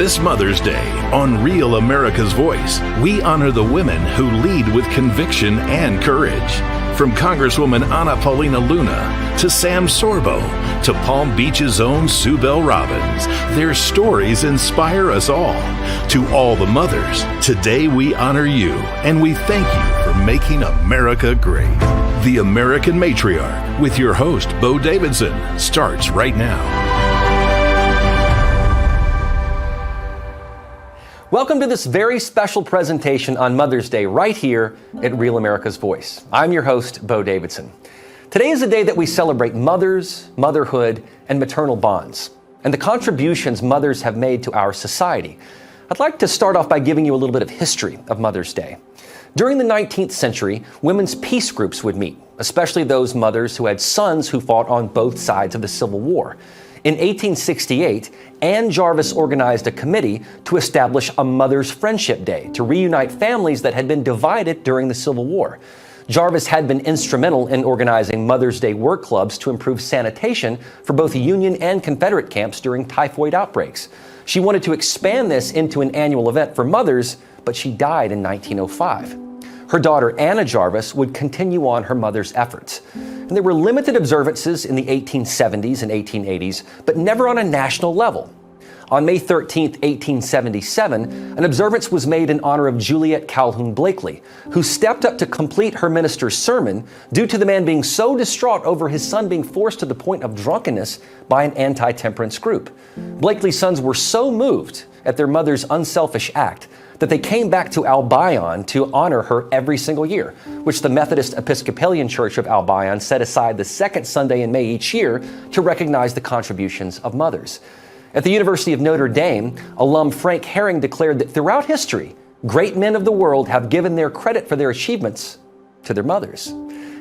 This Mother's Day, on Real America's Voice, we honor the women who lead with conviction and courage. From Congresswoman Paulina Luna to Sam Sorbo to Palm Beach's own Souel Robbins, their stories inspire us all. To all the mothers, today we honor you and we thank you for making America great. The American Matriarch with your host, Beau Davidson, starts right now. Welcome to this very special presentation on Mother's Day right here at Real America's Voice. I'm your host, Beau Davidson. Today is a day that we celebrate mothers, motherhood, and maternal bonds, and the contributions mothers have made to our society. I'd like to start off by giving you a little bit of history of Mother's Day. During the 19th century, women's peace groups would meet, especially those mothers who had sons who fought on both sides of the Civil War. In 1868, Anne Jarvis organized a committee to establish a Mother's Friendship Day to reunite families that had been divided during the Civil War. Jarvis had been instrumental in organizing Mother's Day work clubs to improve sanitation for both Union and Confederate camps during typhoid outbreaks. She wanted to expand this into an annual event for mothers, but she died in 1905. Her daughter, Anna Jarvis, would continue on her mother's efforts. And there were limited observances in the 1870s and 1880s, but never on a national level. On May 13, 1877, an observance was made in honor of Juliet Calhoun Blakely, who stepped up to complete her minister's sermon due to the man being so distraught over his son being forced to the point of drunkenness by an anti-temperance group. Blakely's sons were so moved at their mother's unselfish act that they came back to Albion to honor her every single year, which the Methodist Episcopalian Church of Albion set aside the second Sunday in May each year to recognize the contributions of mothers. At the University of Notre Dame, alum Frank Herring declared that throughout history, great men of the world have given their credit for their achievements to their mothers.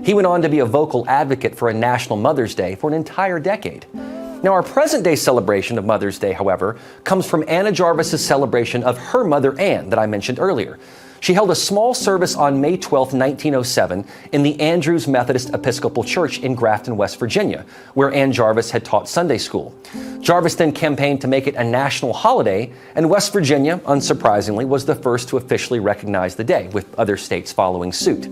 He went on to be a vocal advocate for a National Mother's Day for an entire decade. Now, our present-day celebration of Mother's Day, however, comes from Anna Jarvis's celebration of her mother, Anne, that I mentioned earlier. She held a small service on May 12, 1907, in the Andrews Methodist Episcopal Church in Grafton, West Virginia, where Ann Jarvis had taught Sunday school. Jarvis then campaigned to make it a national holiday, and West Virginia, unsurprisingly, was the first to officially recognize the day, with other states following suit.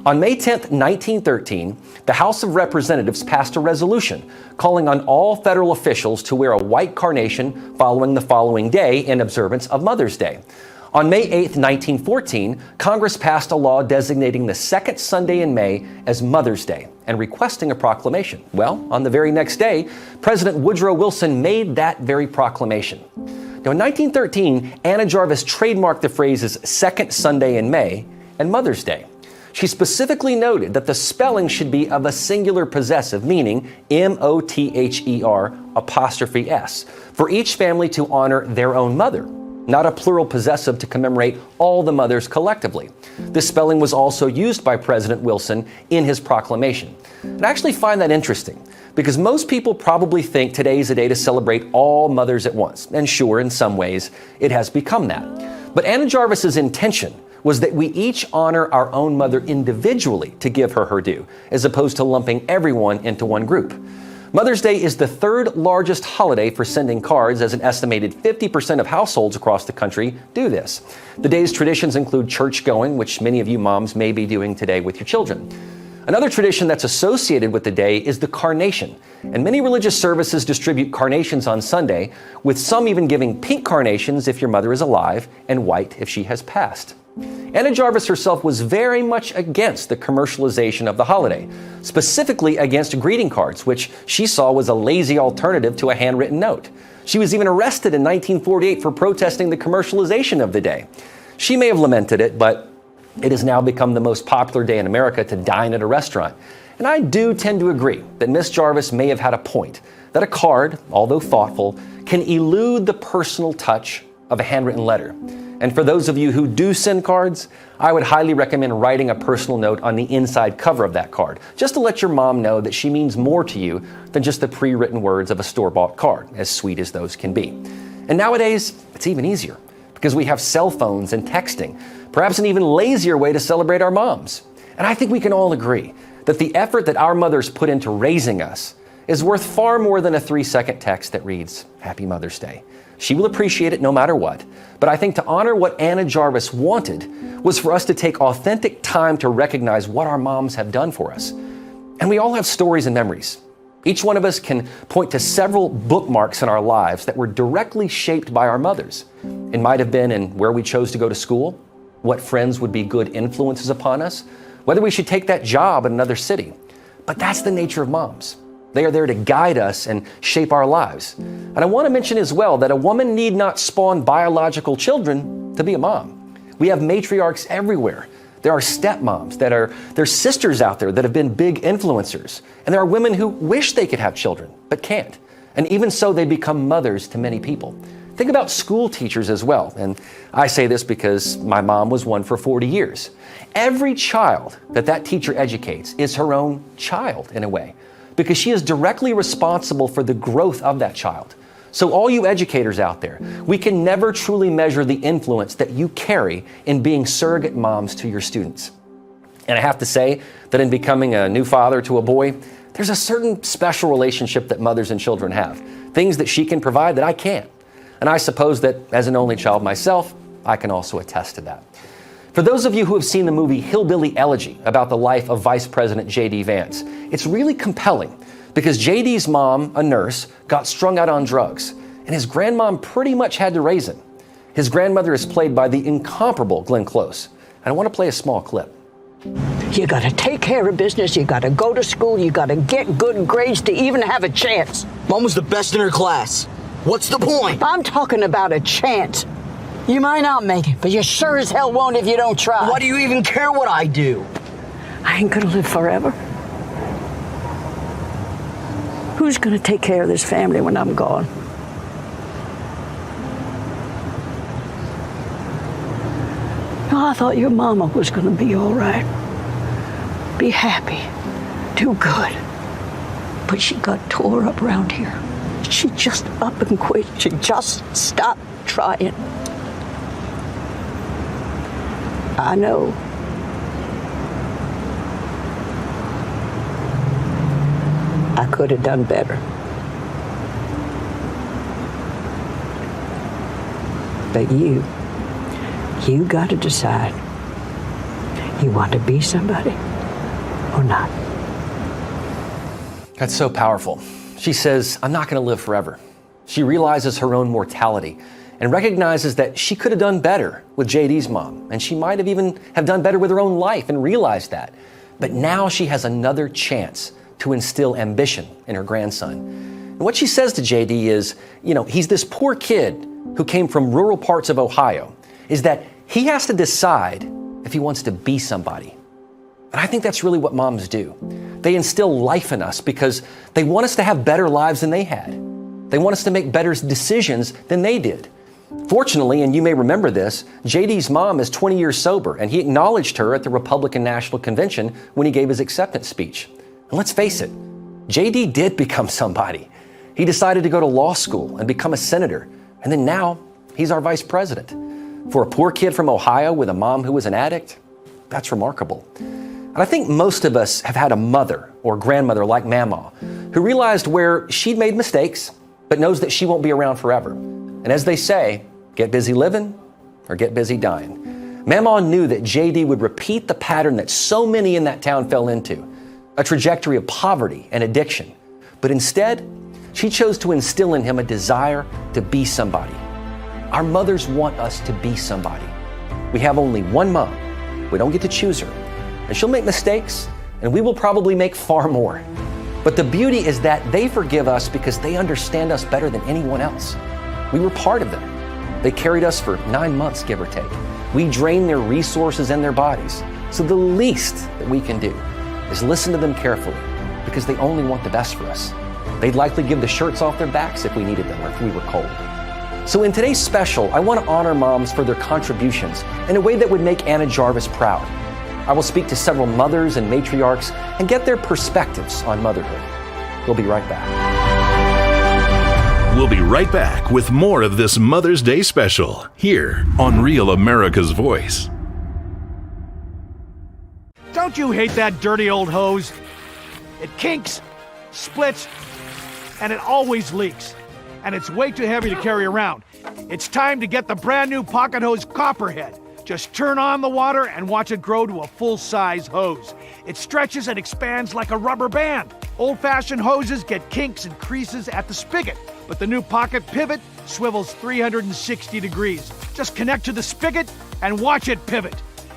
On May 10, 1913, the House of Representatives passed a resolution calling on all federal officials to wear a white carnation following the following day in observance of Mother's Day. On May 8, 1914, Congress passed a law designating the second Sunday in May as Mother's Day and requesting a proclamation. Well, on the very next day, President Woodrow Wilson made that very proclamation. Now, in 1913, Anna Jarvis trademarked the phrases second Sunday in May and Mother's Day. She specifically noted that the spelling should be of a singular possessive, meaning M-O-T-H-E-R''S, for each family to honor their own mother, not a plural possessive to commemorate all the mothers collectively. This spelling was also used by President Wilson in his proclamation. And I actually find that interesting, because most people probably think today is a day to celebrate all mothers at once. And sure, in some ways, it has become that. But Anna Jarvis's intention was that we each honor our own mother individually to give her her due, as opposed to lumping everyone into one group. Mother's Day is the third largest holiday for sending cards, as an estimated 50% of households across the country do this. The day's traditions include church going, which many of you moms may be doing today with your children. Another tradition that's associated with the day is the carnation, and many religious services distribute carnations on Sunday, with some even giving pink carnations if your mother is alive and white if she has passed. Anna Jarvis herself was very much against the commercialization of the holiday, specifically against greeting cards, which she saw was a lazy alternative to a handwritten note. She was even arrested in 1948 for protesting the commercialization of the day. She may have lamented it, but it has now become the most popular day in America to dine at a restaurant. And I do tend to agree that Miss Jarvis may have had a point, that a card, although thoughtful, can elude the personal touch of a handwritten letter. And for those of you who do send cards, I would highly recommend writing a personal note on the inside cover of that card, just to let your mom know that she means more to you than just the pre-written words of a store-bought card, as sweet as those can be. And nowadays, it's even easier, because we have cell phones and texting, perhaps an even lazier way to celebrate our moms. And I think we can all agree that the effort that our mothers put into raising us is worth far more than a 3-second text that reads, Happy Mother's Day. She will appreciate it no matter what. But I think to honor what Anna Jarvis wanted was for us to take authentic time to recognize what our moms have done for us. And we all have stories and memories. Each one of us can point to several bookmarks in our lives that were directly shaped by our mothers. It might have been in where we chose to go to school, what friends would be good influences upon us, whether we should take that job in another city. But that's the nature of moms. They are there to guide us and shape our lives. And I want to mention as well that a woman need not spawn biological children to be a mom. We have matriarchs everywhere. There are stepmoms, there's sisters out there that have been big influencers. And there are women who wish they could have children, but can't. And even so, they become mothers to many people. Think about school teachers as well. And I say this because my mom was one for 40 years. Every child that teacher educates is her own child in a way, because she is directly responsible for the growth of that child. So all you educators out there, we can never truly measure the influence that you carry in being surrogate moms to your students. And I have to say that in becoming a new father to a boy, there's a certain special relationship that mothers and children have, things that she can provide that I can't. And I suppose that as an only child myself, I can also attest to that. For those of you who have seen the movie Hillbilly Elegy about the life of Vice President J.D. Vance, it's really compelling because J.D.'s mom, a nurse, got strung out on drugs, and his grandmom pretty much had to raise him. His grandmother is played by the incomparable Glenn Close, and I want to play a small clip. You got to take care of business, you got to go to school, you got to get good grades to even have a chance. Mom was the best in her class. What's the point? I'm talking about a chance. You might not make it, but you sure as hell won't if you don't try. Why do you even care what I do? I ain't gonna live forever. Who's gonna take care of this family when I'm gone? Oh, I thought your mama was gonna be all right. Be happy. Do good. But she got tore up around here. She just up and quit. She just stopped trying. I know. I could have done better. But you got to decide. You want to be somebody or not? That's so powerful. She says, I'm not going to live forever. She realizes her own mortality and recognizes that she could have done better with JD's mom, and she might have even have done better with her own life and realized that. But now she has another chance to instill ambition in her grandson. And what she says to JD is, he's this poor kid who came from rural parts of Ohio, is that he has to decide if he wants to be somebody. And I think that's really what moms do. They instill life in us because they want us to have better lives than they had. They want us to make better decisions than they did. Fortunately, and you may remember this, JD's mom is 20 years sober, and he acknowledged her at the Republican National Convention when he gave his acceptance speech. And let's face it, JD did become somebody. He decided to go to law school and become a senator, and then now he's our vice president. For a poor kid from Ohio with a mom who was an addict, that's remarkable. And I think most of us have had a mother or grandmother like Mama who realized where she'd made mistakes, but knows that she won't be around forever. And as they say, get busy living or get busy dying. Mama knew that JD would repeat the pattern that so many in that town fell into, a trajectory of poverty and addiction. But instead, she chose to instill in him a desire to be somebody. Our mothers want us to be somebody. We have only one mom. We don't get to choose her. And she'll make mistakes, and we will probably make far more. But the beauty is that they forgive us because they understand us better than anyone else. We were part of them. They carried us for 9 months, give or take. We drained their resources and their bodies. So the least that we can do is listen to them carefully because they only want the best for us. They'd likely give the shirts off their backs if we needed them or if we were cold. So in today's special, I want to honor moms for their contributions in a way that would make Anna Jarvis proud. I will speak to several mothers and matriarchs and get their perspectives on motherhood. We'll be right back. We'll be right back with more of this Mother's Day special here on Real America's Voice. Don't you hate that dirty old hose? It kinks, splits, and it always leaks. and it's way too heavy to carry around. It's time to get the brand new pocket hose Copperhead. Just turn on the water and watch it grow to a full-size hose. It stretches and expands like a rubber band. Old-fashioned hoses get kinks and creases at the spigot, but the new pocket pivot swivels 360 degrees. Just connect to the spigot and watch it pivot.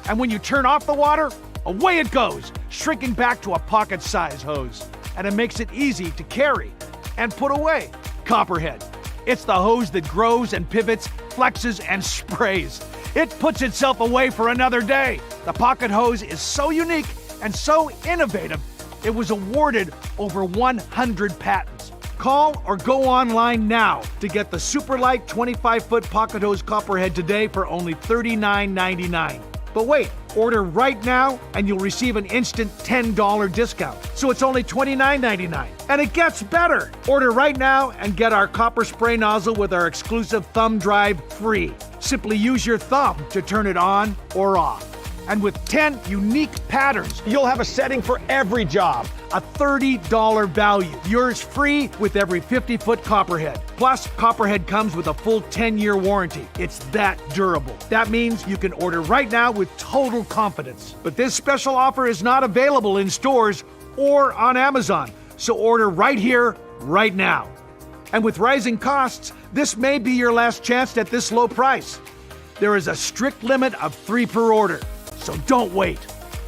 And when you turn off the water, away it goes, shrinking back to a pocket-size hose. And it makes it easy to carry and put away. Copperhead. It's the hose that grows and pivots, flexes, and sprays. It puts itself away for another day. The pocket hose is so unique and so innovative, it was awarded over 100 patents. Call or go online now to get the super light 25-foot pocket hose Copperhead today for only $39.99. But wait, order right now and you'll receive an instant $10 discount. So it's only $29.99. And it gets better. Order right now and get our copper spray nozzle with our exclusive thumb drive free. Simply use your thumb to turn it on or off. And with 10 unique patterns, you'll have a setting for every job. A $30 value. Yours free with every 50-foot Copperhead. Plus, Copperhead comes with a full 10-year warranty. It's that durable. That means you can order right now with total confidence. But this special offer is not available in stores or on Amazon. So order right here, right now. And with rising costs, this may be your last chance at this low price. There is a strict limit of 3 per order. So don't wait.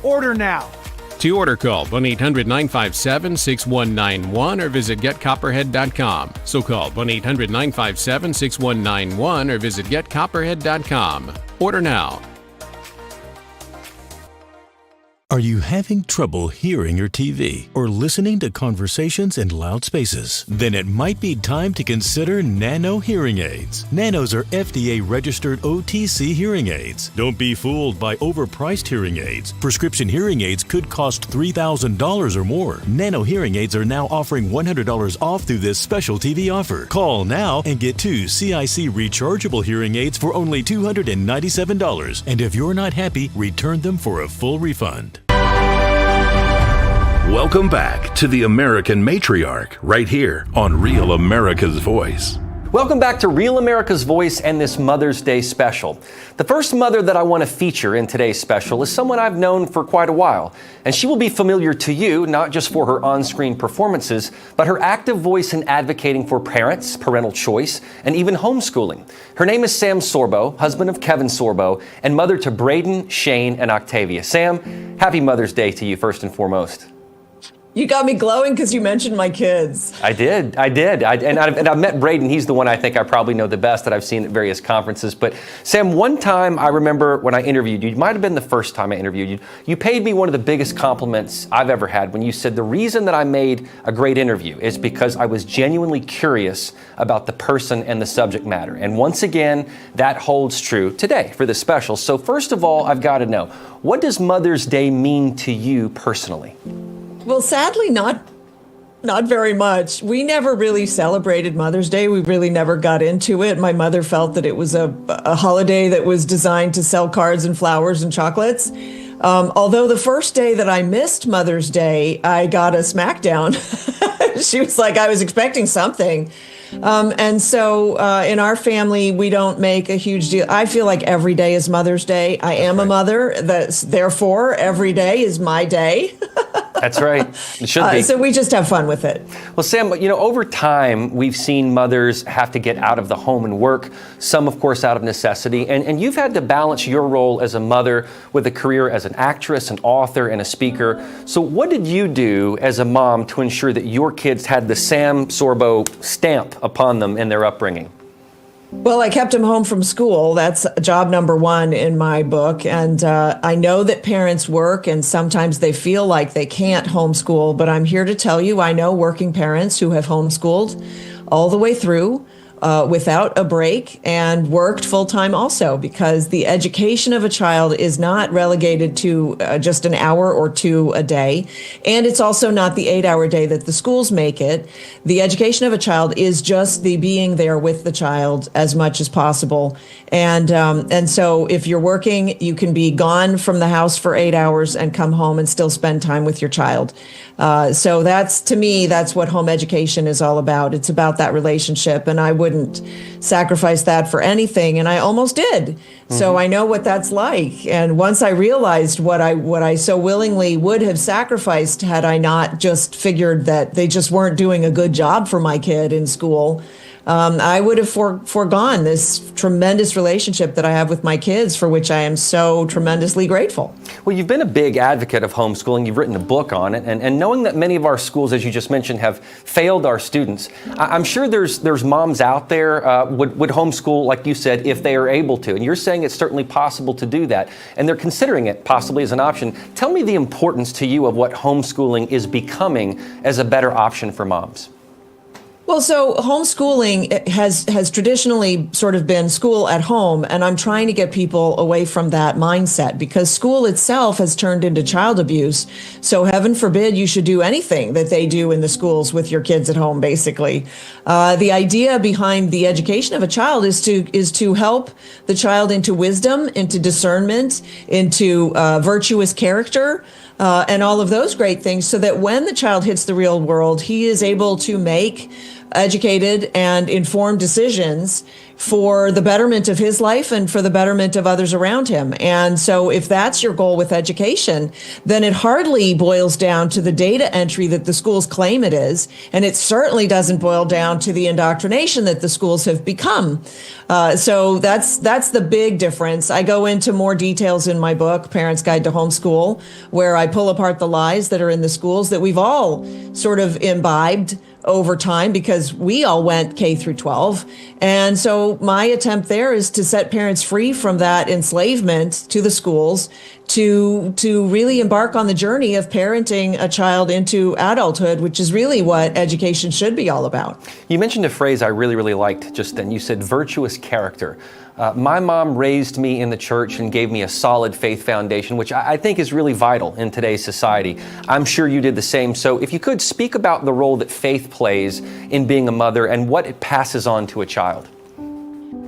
Order now. To order, call 1-800-957-6191 or visit getcopperhead.com. So call 1-800-957-6191 or visit getcopperhead.com. Order now. Are you having trouble hearing your TV or listening to conversations in loud spaces? Then it might be time to consider Nano hearing aids. Nanos are FDA-registered OTC hearing aids. Don't be fooled by overpriced hearing aids. Prescription hearing aids could cost $3,000 or more. Nano hearing aids are now offering $100 off through this special TV offer. Call now and get 2 CIC rechargeable hearing aids for only $297. And if you're not happy, return them for a full refund. Welcome back to the American Matriarch, right here on Real America's Voice. Welcome back to Real America's Voice and this Mother's Day special. The first mother that I want to feature in today's special is someone I've known for quite a while, and she will be familiar to you not just for her on-screen performances, but her active voice in advocating for parents, parental choice, and even homeschooling. Her name is Sam Sorbo, husband of Kevin Sorbo, and mother to Braden, Shane, and Octavia. Sam, happy Mother's Day to you first and foremost. You got me glowing because you mentioned my kids. I did. I've met Braden. He's the one I think I probably know the best that I've seen at various conferences. But Sam, one time I remember when I interviewed you, it might have been the first time I interviewed you, you paid me one of the biggest compliments I've ever had when you said the reason that I made a great interview is because I was genuinely curious about the person and the subject matter. And once again, that holds true today for this special. So first of all, I've got to know, what does Mother's Day mean to you personally? Well, sadly, not very much. We never really celebrated Mother's Day. We really never got into it. My mother felt that it was a holiday that was designed to sell cards and flowers and chocolates. Although the first day that I missed Mother's Day, I got a smackdown. She was like, I was expecting something. And so in our family, we don't make a huge deal. I feel like every day is Mother's Day. I am a mother. Therefore, every day is my day. That's right. It should be. So we just have fun with it. Well, Sam, over time, we've seen mothers have to get out of the home and work, some, of course, out of necessity. And you've had to balance your role as a mother with a career as an actress, an author, and a speaker. So what did you do as a mom to ensure that your kids had the Sam Sorbo stamp upon them in their upbringing? Well, I kept him home from school. That's job number one in my book. And I know that parents work and sometimes they feel like they can't homeschool, but I'm here to tell you, I know working parents who have homeschooled all the way through without a break and worked full time also, because the education of a child is not relegated to just an hour or two a day. And it's also not the 8-hour day that the schools make it. The education of a child is just the being there with the child as much as possible. And so if you're working, you can be gone from the house for 8 hours and come home and still spend time with your child. So that's, to me, that's what home education is all about. It's about that relationship, and I wouldn't sacrifice that for anything, and I almost did. So I know what that's like. And once I realized what I so willingly would have sacrificed had I not just figured that they just weren't doing a good job for my kid in school, I would have foregone this tremendous relationship that I have with my kids, for which I am so tremendously grateful. Well, you've been a big advocate of homeschooling. You've written a book on it. And knowing that many of our schools, as you just mentioned, have failed our students, I'm sure there's moms out there would homeschool, like you said, if they are able to. And you're saying it's certainly possible to do that. And they're considering it possibly as an option. Tell me the importance to you of what homeschooling is becoming as a better option for moms. Well, so homeschooling has traditionally sort of been school at home, and I'm trying to get people away from that mindset, because school itself has turned into child abuse. So heaven forbid you should do anything that they do in the schools with your kids at home, basically. The idea behind the education of a child is to help the child into wisdom, into discernment, into virtuous character, and all of those great things, so that when the child hits the real world, he is able to make educated and informed decisions for the betterment of his life and for the betterment of others around him. And so if that's your goal with education, then it hardly boils down to the data entry that the schools claim it is. And it certainly doesn't boil down to the indoctrination that the schools have become. So that's the big difference. I go into more details in my book, Parents Guide to Homeschool, where I pull apart the lies that are in the schools that we've all sort of imbibed over time, because we all went K through 12. And so my attempt there is to set parents free from that enslavement to the schools, to really embark on the journey of parenting a child into adulthood, which is really what education should be all about. You mentioned a phrase I really, really liked just then. You said virtuous character. My mom raised me in the church and gave me a solid faith foundation, which I think is really vital in today's society. I'm sure you did the same. So if you could speak about the role that faith plays in being a mother and what it passes on to a child.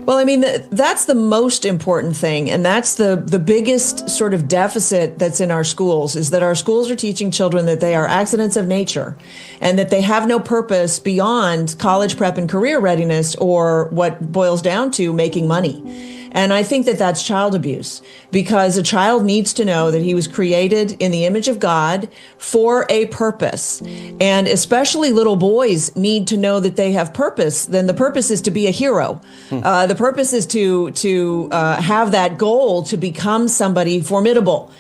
Well, I mean, that's the most important thing. And that's the biggest sort of deficit that's in our schools, is that our schools are teaching children that they are accidents of nature and that they have no purpose beyond college prep and career readiness, or what boils down to making money. And I think that that's child abuse, because a child needs to know that he was created in the image of God for a purpose. And especially little boys need to know that they have purpose. Then the purpose is to be a hero. The purpose is to have that goal to become somebody formidable,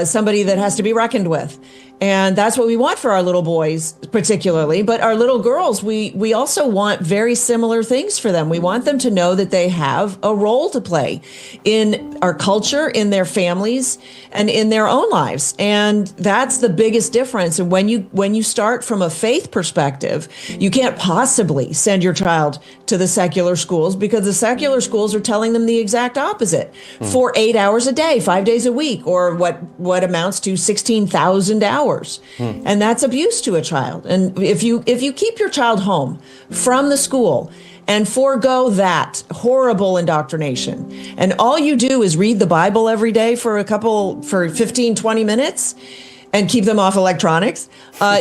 somebody that has to be reckoned with. And that's what we want for our little boys, particularly. But our little girls, we also want very similar things for them. We want them to know that they have a role to play in our culture, in their families, and in their own lives. And that's the biggest difference. And when you start from a faith perspective, you can't possibly send your child to the secular schools, because the secular schools are telling them the exact opposite for 8 hours a day, 5 days a week, or what amounts to 16,000 hours. And that's abuse to a child. And if you keep your child home from the school and forego that horrible indoctrination, and all you do is read the Bible every day for 15, 20 minutes, and keep them off electronics,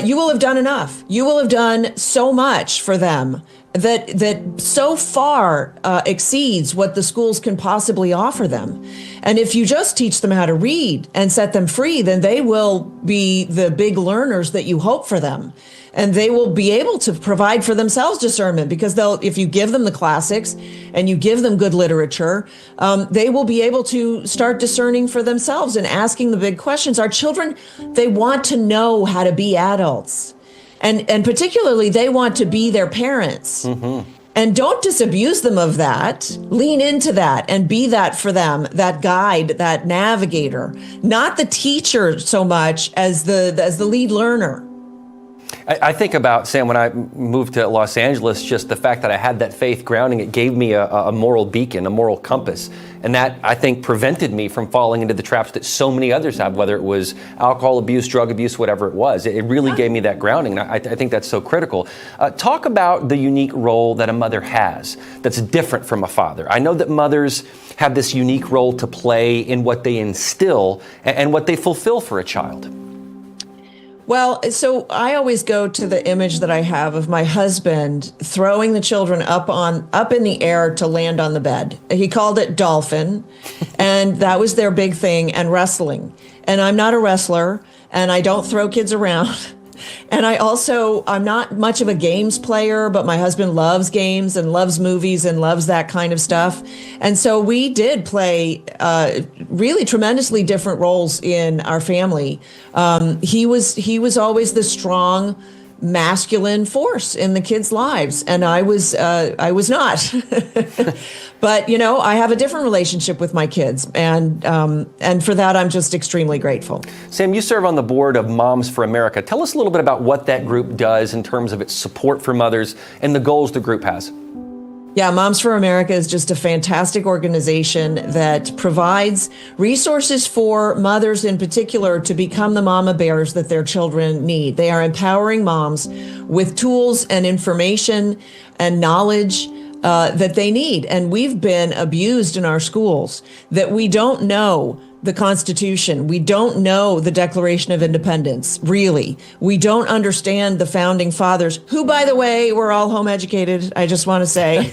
you will have done enough. You will have done so much for them that so far exceeds what the schools can possibly offer them. And if you just teach them how to read and set them free, then they will be the big learners that you hope for them. And they will be able to provide for themselves discernment, because if you give them the classics and you give them good literature, they will be able to start discerning for themselves and asking the big questions. Our children, they want to know how to be adults. And particularly, they want to be their parents. And don't disabuse them of that. Lean into that and be that for them, that guide, that navigator, not the teacher so much as the lead learner. I think about, Sam, when I moved to Los Angeles, just the fact that I had that faith grounding, it gave me a moral beacon, a moral compass. And that, I think, prevented me from falling into the traps that so many others have, whether it was alcohol abuse, drug abuse, whatever it was. It really gave me that grounding. And I think that's so critical. Talk about the unique role that a mother has that's different from a father. I know that mothers have this unique role to play in what they instill and what they fulfill for a child. Well, so I always go to the image that I have of my husband throwing the children up in the air to land on the bed. He called it dolphin, and that was their big thing, and wrestling. And I'm not a wrestler, and I don't throw kids around. And I'm not much of a games player, but my husband loves games and loves movies and loves that kind of stuff. And so we did play really tremendously different roles in our family. He was always the strong, masculine force in the kids' lives, and I was not. But I have a different relationship with my kids, and for that I'm just extremely grateful. Sam, you serve on the board of Moms for America. Tell us a little bit about what that group does in terms of its support for mothers and the goals the group has. Yeah, Moms for America is just a fantastic organization that provides resources for mothers in particular to become the mama bears that their children need. They are empowering moms with tools and information and knowledge that they need. And we've been abused in our schools that we don't know the Constitution. We don't know the Declaration of Independence, really. We don't understand the founding fathers, who, by the way, were all home educated, I just want to say.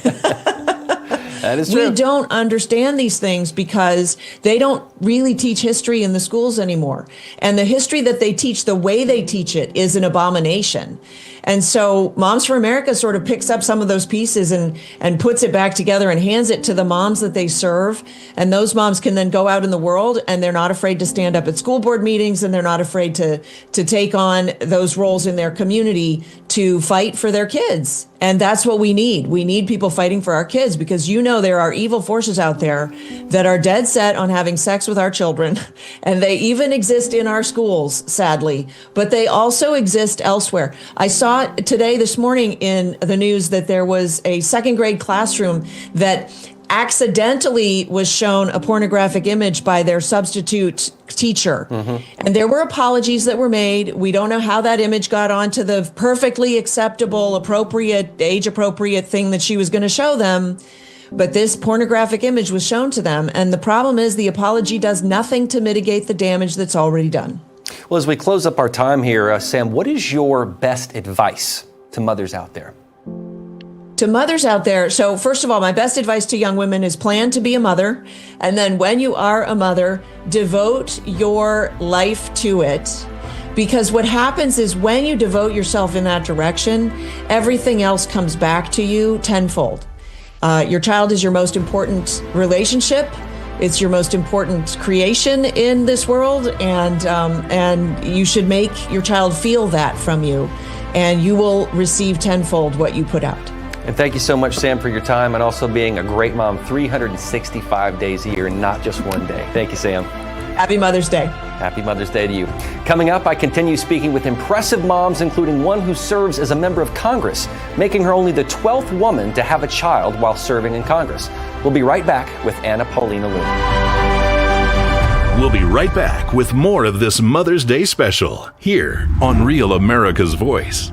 That is true. We don't understand these things because they don't really teach history in the schools anymore. And the history that they teach, the way they teach it, is an abomination. And so Moms for America sort of picks up some of those pieces and puts it back together and hands it to the moms that they serve. And those moms can then go out in the world, and they're not afraid to stand up at school board meetings, and they're not afraid to take on those roles in their community to fight for their kids. And that's what we need. We need people fighting for our kids, because there are evil forces out there that are dead set on having sex with our children. And they even exist in our schools, sadly, but they also exist elsewhere. I saw this morning in the news that there was a second grade classroom that accidentally was shown a pornographic image by their substitute teacher. Mm-hmm. And there were apologies that were made. We don't know how that image got onto the perfectly acceptable, age-appropriate thing that she was going to show them. But this pornographic image was shown to them. And the problem is the apology does nothing to mitigate the damage that's already done. Well, as we close up our time here, Sam, what is your best advice to mothers out there? To mothers out there, so first of all, my best advice to young women is plan to be a mother. And then when you are a mother, devote your life to it. Because what happens is when you devote yourself in that direction, everything else comes back to you tenfold. Your child is your most important relationship. It's your most important creation in this world, and you should make your child feel that from you, and you will receive tenfold what you put out. And thank you so much, Sam, for your time and also being a great mom 365 days a year, not just one day. Thank you, Sam. Happy Mother's Day. Happy Mother's Day to you. Coming up, I continue speaking with impressive moms, including one who serves as a member of Congress, making her only the 12th woman to have a child while serving in Congress. We'll be right back with Paulina Luna. We'll be right back with more of this Mother's Day special here on Real America's Voice.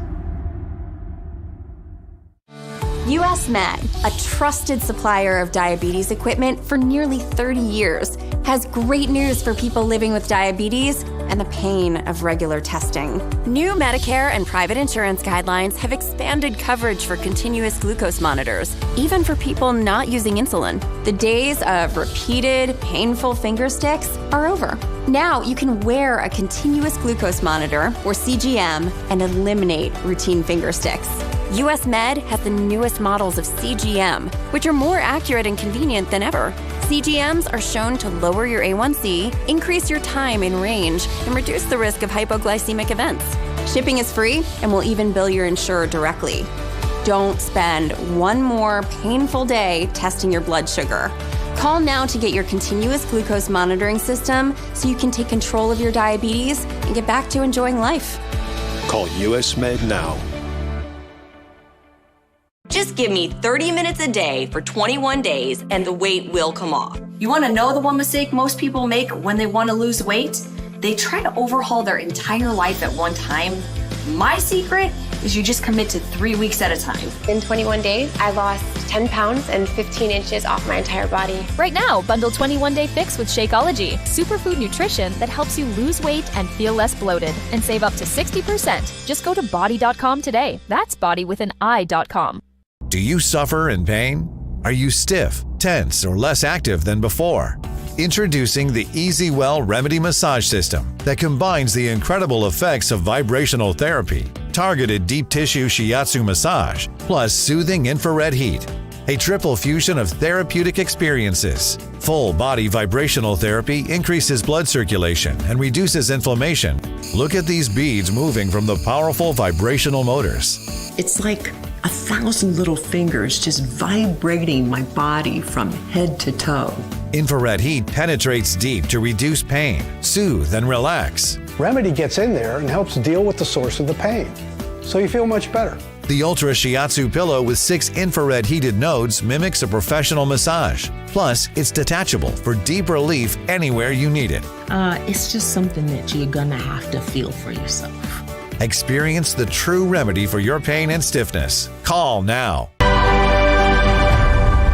US Med, a trusted supplier of diabetes equipment for nearly 30 years, has great news for people living with diabetes and the pain of regular testing. New Medicare and private insurance guidelines have expanded coverage for continuous glucose monitors, even for people not using insulin. The days of repeated, painful finger sticks are over. Now you can wear a continuous glucose monitor, or CGM, and eliminate routine finger sticks. US Med has the newest models of CGM, which are more accurate and convenient than ever. CGMs are shown to lower your A1C, increase your time in range, and reduce the risk of hypoglycemic events. Shipping is free, and will even bill your insurer directly. Don't spend one more painful day testing your blood sugar. Call now to get your continuous glucose monitoring system so you can take control of your diabetes and get back to enjoying life. Call US Med now. Just give me 30 minutes a day for 21 days and the weight will come off. You want to know the one mistake most people make when they want to lose weight? They try to overhaul their entire life at one time. My secret is you just commit to 3 weeks at a time. In 21 days, I lost 10 pounds and 15 inches off my entire body. Right now, bundle 21-Day Fix with Shakeology, superfood nutrition that helps you lose weight and feel less bloated, and save up to 60%. Just go to body.com today. That's body with an I.com. Do you suffer in pain? Are you stiff, tense, or less active than before? Introducing the EasyWell Remedy Massage System that combines the incredible effects of vibrational therapy, targeted deep tissue shiatsu massage, plus soothing infrared heat. A triple fusion of therapeutic experiences. Full body vibrational therapy increases blood circulation and reduces inflammation. Look at these beads moving from the powerful vibrational motors. It's like 1,000 little fingers just vibrating my body from head to toe. Infrared heat penetrates deep to reduce pain, soothe, and relax. Remedy gets in there and helps deal with the source of the pain, so you feel much better. The Ultra Shiatsu pillow with 6 infrared heated nodes mimics a professional massage. Plus, it's detachable for deep relief anywhere you need it. It's just something that you're gonna have to feel for yourself. Experience the true remedy for your pain and stiffness. Call now.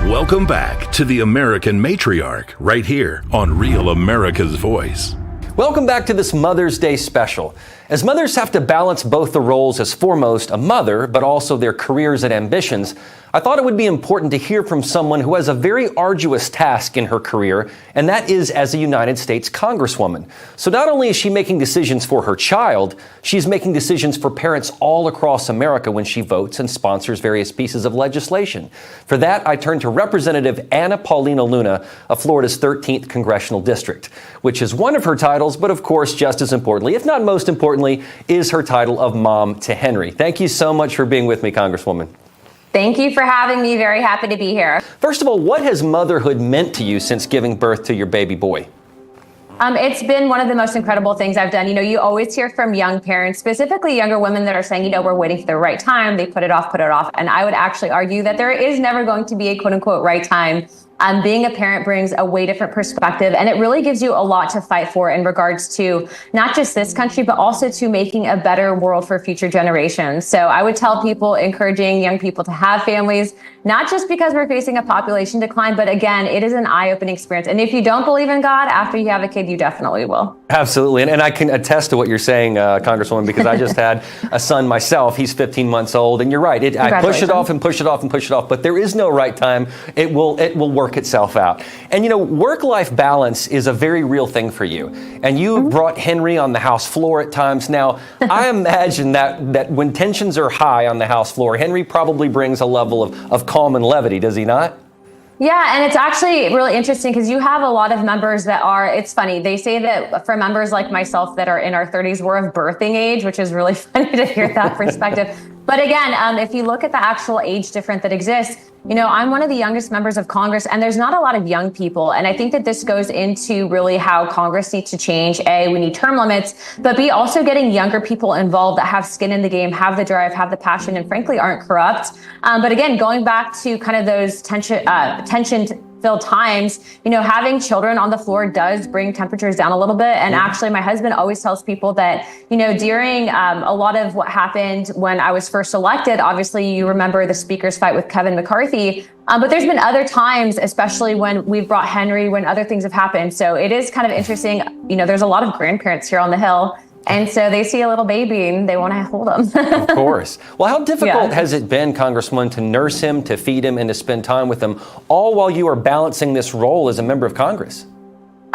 Welcome back to the American Matriarch, right here on Real America's Voice. Welcome back to this Mother's Day special. As mothers have to balance both the roles as foremost a mother, but also their careers and ambitions, I thought it would be important to hear from someone who has a very arduous task in her career, and that is as a United States Congresswoman. So not only is she making decisions for her child, she's making decisions for parents all across America when she votes and sponsors various pieces of legislation. For that, I turn to Representative Paulina Luna of Florida's 13th Congressional District, which is one of her titles, but of course, just as importantly, if not most importantly, is her title of mom to Henry. Thank you so much for being with me, Congresswoman. Thank you for having me. Very happy to be here. First of all, what has motherhood meant to you since giving birth to your baby boy? It's been one of the most incredible things I've done. You know, you always hear from young parents, specifically younger women that are saying, you know, we're waiting for the right time. They put it off. And I would actually argue that there is never going to be a quote unquote right time. Being a parent brings a way different perspective, and it really gives you a lot to fight for in regards to not just this country, but also to making a better world for future generations. So I would tell people, encouraging young people to have families, not just because we're facing a population decline, but again, it is an eye-opening experience. And if you don't believe in God after you have a kid, you definitely will. Absolutely. And I can attest to what you're saying, Congresswoman, because I just had a son myself. He's 15 months old. And you're right. I push it off and push it off and push it off. But there is no right time. It will work itself out. And, you know, work-life balance is a very real thing for you. And you brought Henry on the House floor at times. Now, I imagine that when tensions are high on the House floor, Henry probably brings a level of calm and levity, does he not? Yeah, and it's actually really interesting because you have a lot of members that are, it's funny, they say that for members like myself that are in our 30s, we're of birthing age, which is really funny to hear that perspective. But again, if you look at the actual age difference that exists, you know, I'm one of the youngest members of Congress, and there's not a lot of young people. And I think that this goes into really how Congress needs to change. A, we need term limits, but B, also getting younger people involved that have skin in the game, have the drive, have the passion, and frankly aren't corrupt. But again, going back to kind of those tension-filled times, you know, having children on the floor does bring temperatures down a little bit. And actually, my husband always tells people that, you know, during a lot of what happened when I was first elected, obviously you remember the speaker's fight with Kevin McCarthy. But there's been other times, especially when we've brought Henry, when other things have happened. So it is kind of interesting. You know, there's a lot of grandparents here on the Hill. And so they see a little baby and they want to hold him. Of course. Well, how difficult has it been, Congresswoman, to nurse him, to feed him, and to spend time with him, all while you are balancing this role as a member of Congress?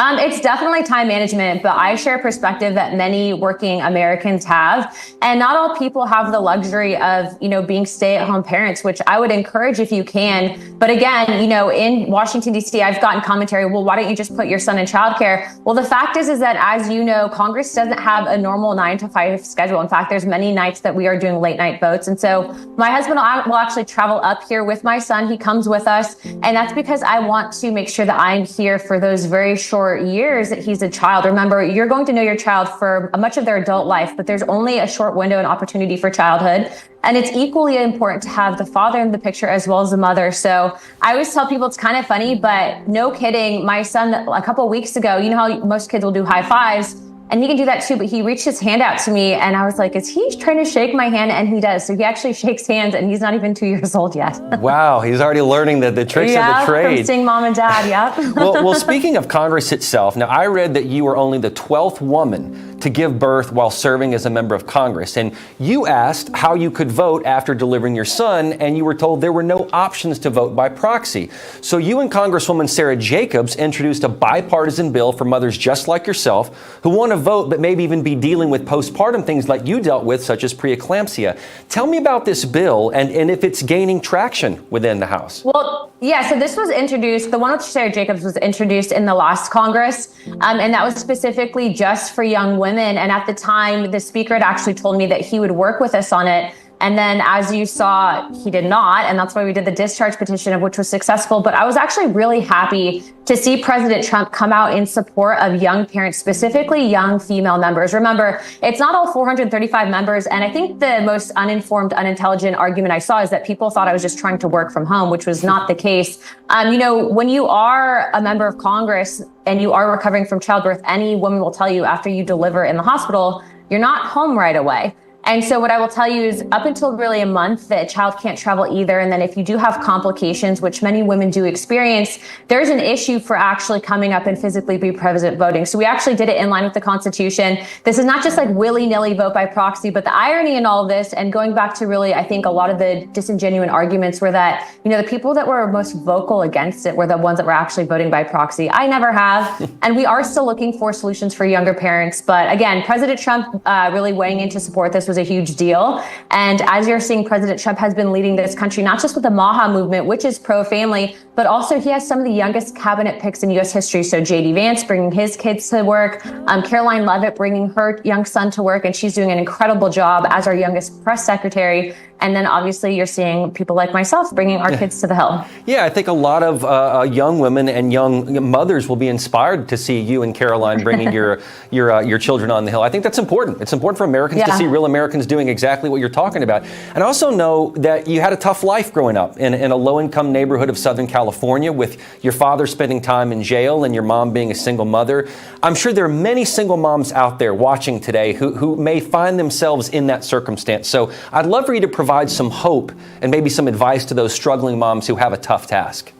It's definitely time management, but I share a perspective that many working Americans have. And not all people have the luxury of, you know, being stay-at-home parents, which I would encourage if you can. But again, you know, in Washington, D.C., I've gotten commentary, well, why don't you just put your son in childcare? Well, the fact is that, as you know, Congress doesn't have a normal 9-to-5 schedule. In fact, there's many nights that we are doing late night votes. And so my husband will actually travel up here with my son. He comes with us. And that's because I want to make sure that I'm here for those very short short years that he's a child. Remember, you're going to know your child for much of their adult life, but there's only a short window and opportunity for childhood. And it's equally important to have the father in the picture as well as the mother. So I always tell people it's kind of funny, but no kidding. My son, a couple of weeks ago, you know how most kids will do high fives? And he can do that too, but he reached his hand out to me and I was like, is he trying to shake my hand? And he does. So he actually shakes hands and he's not even 2 years old yet. Wow, he's already learning the tricks of the trade. From seeing mom and dad, yep. well, speaking of Congress itself, now I read that you were only the 12th woman to give birth while serving as a member of Congress. And you asked how you could vote after delivering your son, and you were told there were no options to vote by proxy. So you and Congresswoman Sarah Jacobs introduced a bipartisan bill for mothers just like yourself who want to vote but maybe even be dealing with postpartum things like you dealt with, such as preeclampsia. Tell me about this bill and if it's gaining traction within the House. Well, yeah, so this was introduced, the one with Sarah Jacobs was introduced in the last Congress, and that was specifically just for young women. And at the time, the speaker had actually told me that he would work with us on it. And then as you saw, he did not. And that's why we did the discharge petition, of which was successful. But I was actually really happy to see President Trump come out in support of young parents, specifically young female members. Remember, it's not all 435 members. And I think the most uninformed, unintelligent argument I saw is that people thought I was just trying to work from home, which was not the case. When you are a member of Congress and you are recovering from childbirth, any woman will tell you after you deliver in the hospital, you're not home right away. And so what I will tell you is up until really a month, the child can't travel either. And then if you do have complications, which many women do experience, there's an issue for actually coming up and physically be present voting. So we actually did it in line with the Constitution. This is not just like willy-nilly vote by proxy, but the irony in all of this, and going back to really, I think a lot of the disingenuous arguments were that, the people that were most vocal against it were the ones that were actually voting by proxy. I never have. And we are still looking for solutions for younger parents. But again, President Trump really weighing in to support this was a huge deal. And as you're seeing, President Trump has been leading this country, not just with the MAHA movement, which is pro-family, but also he has some of the youngest cabinet picks in U.S. history. So J.D. Vance bringing his kids to work, Caroline Leavitt bringing her young son to work, and she's doing an incredible job as our youngest press secretary. And then obviously you're seeing people like myself bringing our kids to the Hill. Yeah, I think a lot of young women and young mothers will be inspired to see you and Caroline bringing your children on the Hill. I think that's important. It's important for Americans to see real Americans doing exactly what you're talking about. And I also know that you had a tough life growing up in a low-income neighborhood of Southern California with your father spending time in jail and your mom being a single mother. I'm sure there are many single moms out there watching today who may find themselves in that circumstance. So I'd love for you to provide some hope and maybe some advice to those struggling moms who have a tough task.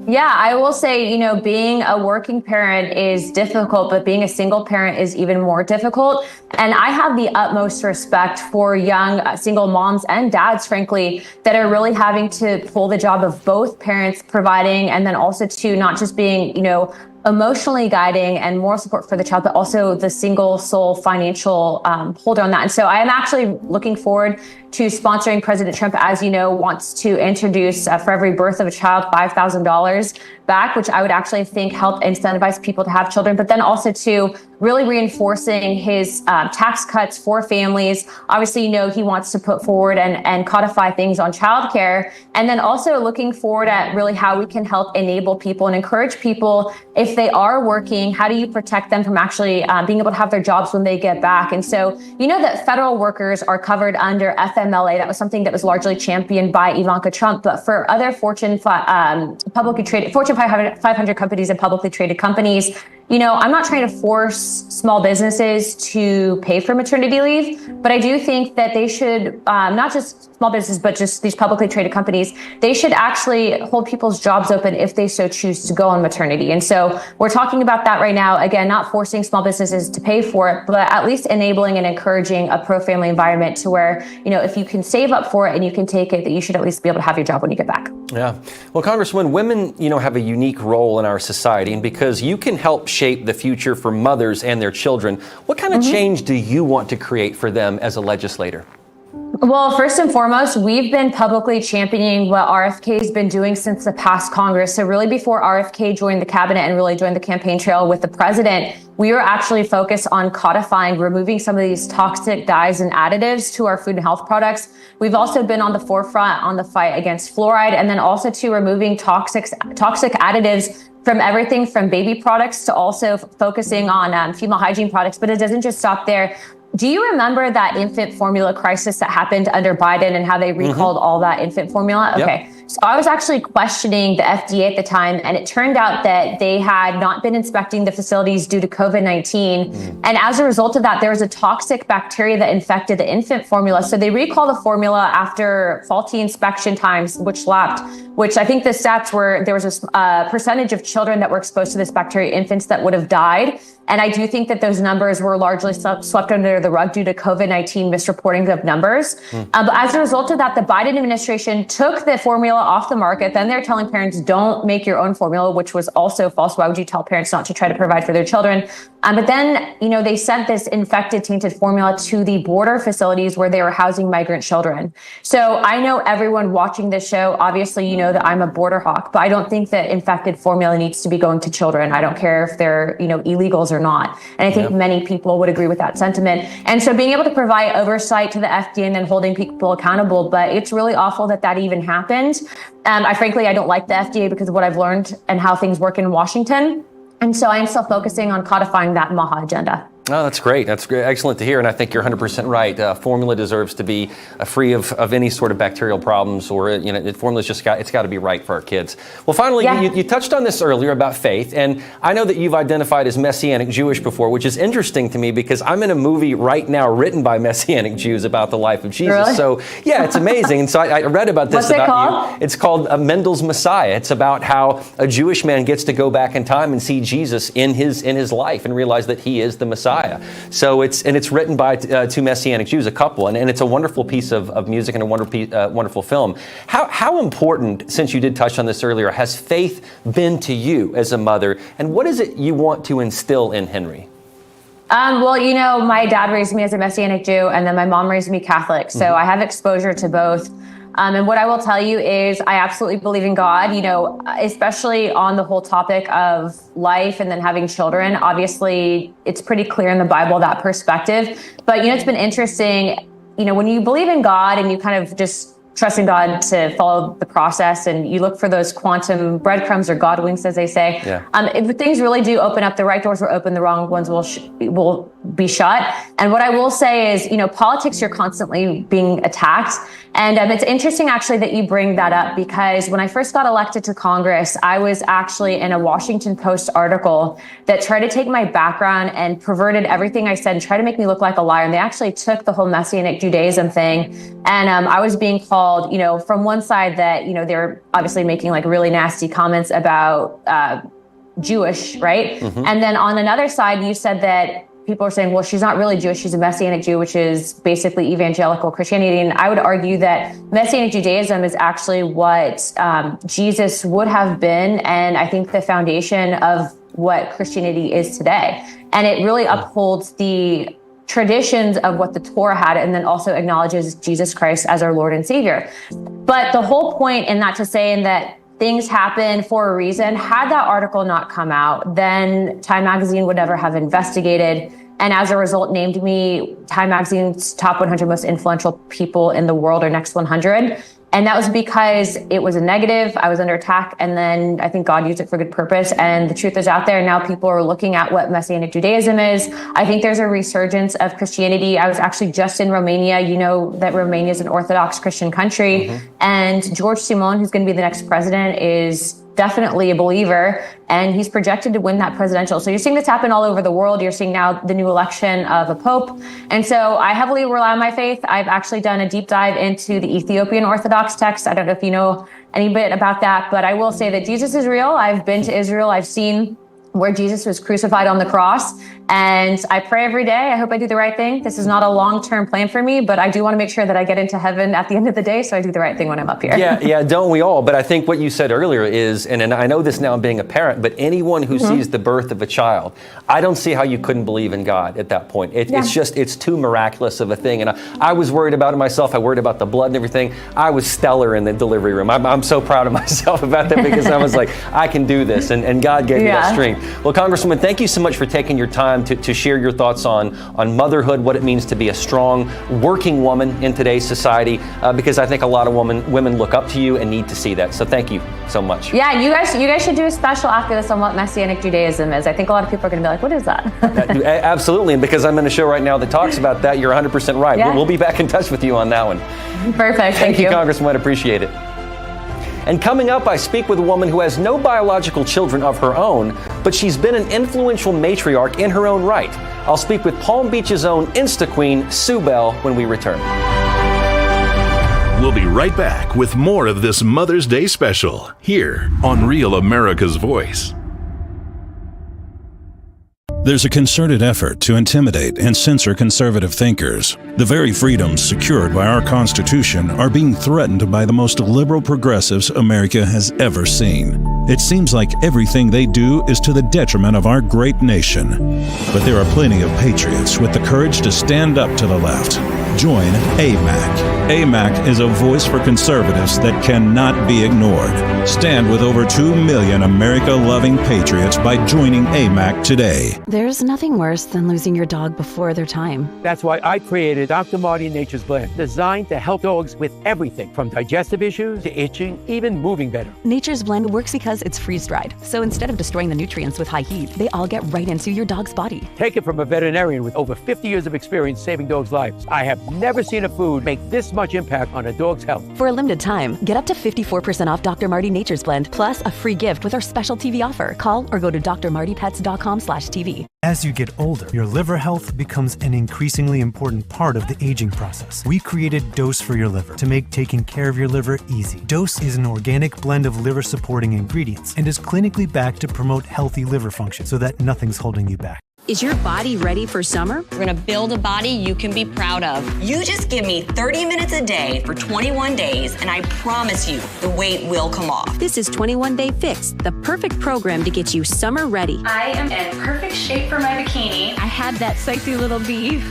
Yeah, I will say, being a working parent is difficult, but being a single parent is even more difficult. And I have the utmost respect for young single moms and dads, frankly, that are really having to pull the job of both parents providing, and then also to not just being, emotionally guiding and moral support for the child, but also the single soul financial holder on that. And so I am actually looking forward to sponsoring President Trump, as you know, wants to introduce for every birth of a child, $5,000 back, which I would actually think help incentivize people to have children, but then also to really reinforcing his tax cuts for families. Obviously, he wants to put forward and codify things on childcare, and then also looking forward at really how we can help enable people and encourage people, if they are working, how do you protect them from actually being able to have their jobs when they get back? And so, that federal workers are covered under FMLA. That was something that was largely championed by Ivanka Trump, but for other Fortune 500 companies and publicly traded companies, I'm not trying to force small businesses to pay for maternity leave, but I do think that they should, not just small businesses, but just these publicly traded companies, they should actually hold people's jobs open if they so choose to go on maternity. And so we're talking about that right now. Again, not forcing small businesses to pay for it, but at least enabling and encouraging a pro-family environment to where, if you can save up for it and you can take it, that you should at least be able to have your job when you get back. Yeah. Well, Congresswoman, women, have a unique role in our society, and because you can help shape the future for mothers and their children, what kind of change do you want to create for them as a legislator? Well, first and foremost, we've been publicly championing what RFK has been doing since the past Congress. So really before RFK joined the cabinet and really joined the campaign trail with the president, we were actually focused on codifying, removing some of these toxic dyes and additives to our food and health products. We've also been on the forefront on the fight against fluoride, and then also to removing toxic additives from everything from baby products to also focusing on female hygiene products. But it doesn't just stop there. Do you remember that infant formula crisis that happened under Biden and how they recalled all that infant formula? Okay. Yep. So I was actually questioning the FDA at the time, and it turned out that they had not been inspecting the facilities due to COVID-19. And as a result of that, there was a toxic bacteria that infected the infant formula. So they recalled the formula after faulty inspection times, which I think the stats were, there was a percentage of children that were exposed to this bacteria, infants that would have died. And I do think that those numbers were largely swept under the rug due to COVID-19 misreporting of numbers. But as a result of that, the Biden administration took the formula off the market. Then they're telling parents, don't make your own formula, which was also false. Why would you tell parents not to try to provide for their children? But then, they sent this infected, tainted formula to the border facilities where they were housing migrant children. So I know everyone watching this show, obviously, that I'm a border hawk, but I don't think that infected formula needs to be going to children. I don't care if they're, illegals or not. And I think many people would agree with that sentiment. And so being able to provide oversight to the FDA and then holding people accountable, but it's really awful that even happened. I don't like the FDA because of what I've learned and how things work in Washington. And so I'm still focusing on codifying that MAHA agenda. Oh, that's great. That's great. Excellent to hear. And I think you're 100% right. Formula deserves to be free of any sort of bacterial problems, or, formula's it's got to be right for our kids. Well, finally, you touched on this earlier about faith. And I know that you've identified as Messianic Jewish before, which is interesting to me because I'm in a movie right now written by Messianic Jews about the life of Jesus. Really? So, yeah, it's amazing. And so I read about this. What's it called? You. It's called Mendel's Messiah. It's about how a Jewish man gets to go back in time and see Jesus in his life and realize that he is the Messiah. So it's written by two Messianic Jews, a couple, and it's a wonderful piece of music and a wonderful film. How important, since you did touch on this earlier, has faith been to you as a mother, and what is it you want to instill in Henry? Well, my dad raised me as a Messianic Jew, and then my mom raised me Catholic, so I have exposure to both. And what I will tell you is I absolutely believe in God, especially on the whole topic of life and then having children. Obviously, it's pretty clear in the Bible, that perspective. But, it's been interesting, when you believe in God and you kind of just trust in God to follow the process and you look for those quantum breadcrumbs or God winks, as they say. Yeah. If things really do open up, the right doors will open, the wrong ones will be shut. And what I will say is, politics, you're constantly being attacked. And it's interesting, actually, that you bring that up, because when I first got elected to Congress, I was actually in a Washington Post article that tried to take my background and perverted everything I said and try to make me look like a liar. And they actually took the whole Messianic Judaism thing. And I was being called, from one side that, they were obviously making like really nasty comments about Jewish, right? And then on another side, you said that people are saying, well, she's not really Jewish, she's a Messianic Jew, which is basically evangelical Christianity. And I would argue that Messianic Judaism is actually what Jesus would have been, and I think the foundation of what Christianity is today. And it really upholds the traditions of what the Torah had, and then also acknowledges Jesus Christ as our Lord and Savior. But the whole point in that to saying that things happen for a reason, had that article not come out, then Time Magazine would never have investigated. And as a result, named me Time Magazine's top 100 most influential people in the world, or next 100. And that was because it was a negative. I was under attack. And then I think God used it for good purpose. And the truth is out there. Now people are looking at what Messianic Judaism is. I think there's a resurgence of Christianity. I was actually just in Romania. You know that Romania is an Orthodox Christian country. And George Simon, who's going to be the next president, is definitely a believer, and he's projected to win that presidential. So you're seeing this happen all over the world. You're seeing now the new election of a pope. And so I heavily rely on my faith. I've actually done a deep dive into the Ethiopian Orthodox text. I don't know if you know any bit about that, but I will say that Jesus is real. I've been to Israel. I've seen where Jesus was crucified on the cross. And I pray every day. I hope I do the right thing. This is not a long-term plan for me, but I do want to make sure that I get into heaven at the end of the day, so I do the right thing when I'm up here. Yeah, don't we all? But I think what you said earlier is, and I know this now being a parent, but anyone who sees the birth of a child, I don't see how you couldn't believe in God at that point. It's too miraculous of a thing. And I was worried about it myself. I worried about the blood and everything. I was stellar in the delivery room. I'm so proud of myself about that, because I was like, I can do this. And God gave me that strength. Well, Congresswoman, thank you so much for taking your time time to share your thoughts on motherhood, what it means to be a strong working woman in today's society, because I think a lot of women look up to you and need to see that. So thank you so much. Yeah, you guys should do a special after this on what Messianic Judaism is. I think a lot of people are going to be like, what is that? Absolutely, and because I'm in a show right now that talks about that, you're 100% right. Yeah. We'll be back in touch with you on that one. Perfect, Thank you, Congresswoman, appreciate it. And coming up, I speak with a woman who has no biological children of her own, but she's been an influential matriarch in her own right. I'll speak with Palm Beach's own Insta Queen, Souel, when we return. We'll be right back with more of this Mother's Day special here on Real America's Voice. There's a concerted effort to intimidate and censor conservative thinkers. The very freedoms secured by our Constitution are being threatened by the most liberal progressives America has ever seen. It seems like everything they do is to the detriment of our great nation. But there are plenty of patriots with the courage to stand up to the left. Join AMAC. AMAC is a voice for conservatives that cannot be ignored. Stand with over 2 million America-loving patriots by joining AMAC today. There's nothing worse than losing your dog before their time. That's why I created Dr. Marty Nature's Blend, designed to help dogs with everything from digestive issues to itching, even moving better. Nature's Blend works because it's freeze-dried. So instead of destroying the nutrients with high heat, they all get right into your dog's body. Take it from a veterinarian with over 50 years of experience saving dogs' lives. I have never seen a food make this much impact on a dog's health. For a limited time, get up to 54% off Dr. Marty Nature's Blend, plus a free gift with our special TV offer. Call or go to drmartypets.com/TV. As you get older, your liver health becomes an increasingly important part of the aging process. We created Dose for your liver to make taking care of your liver easy. Dose is an organic blend of liver-supporting ingredients and is clinically backed to promote healthy liver function so that nothing's holding you back. Is your body ready for summer? We're gonna build a body you can be proud of. You just give me 30 minutes a day for 21 days, and I promise you, the weight will come off. This is 21 Day Fix, the perfect program to get you summer ready. I am in perfect shape for my bikini. I had that sexy little bee.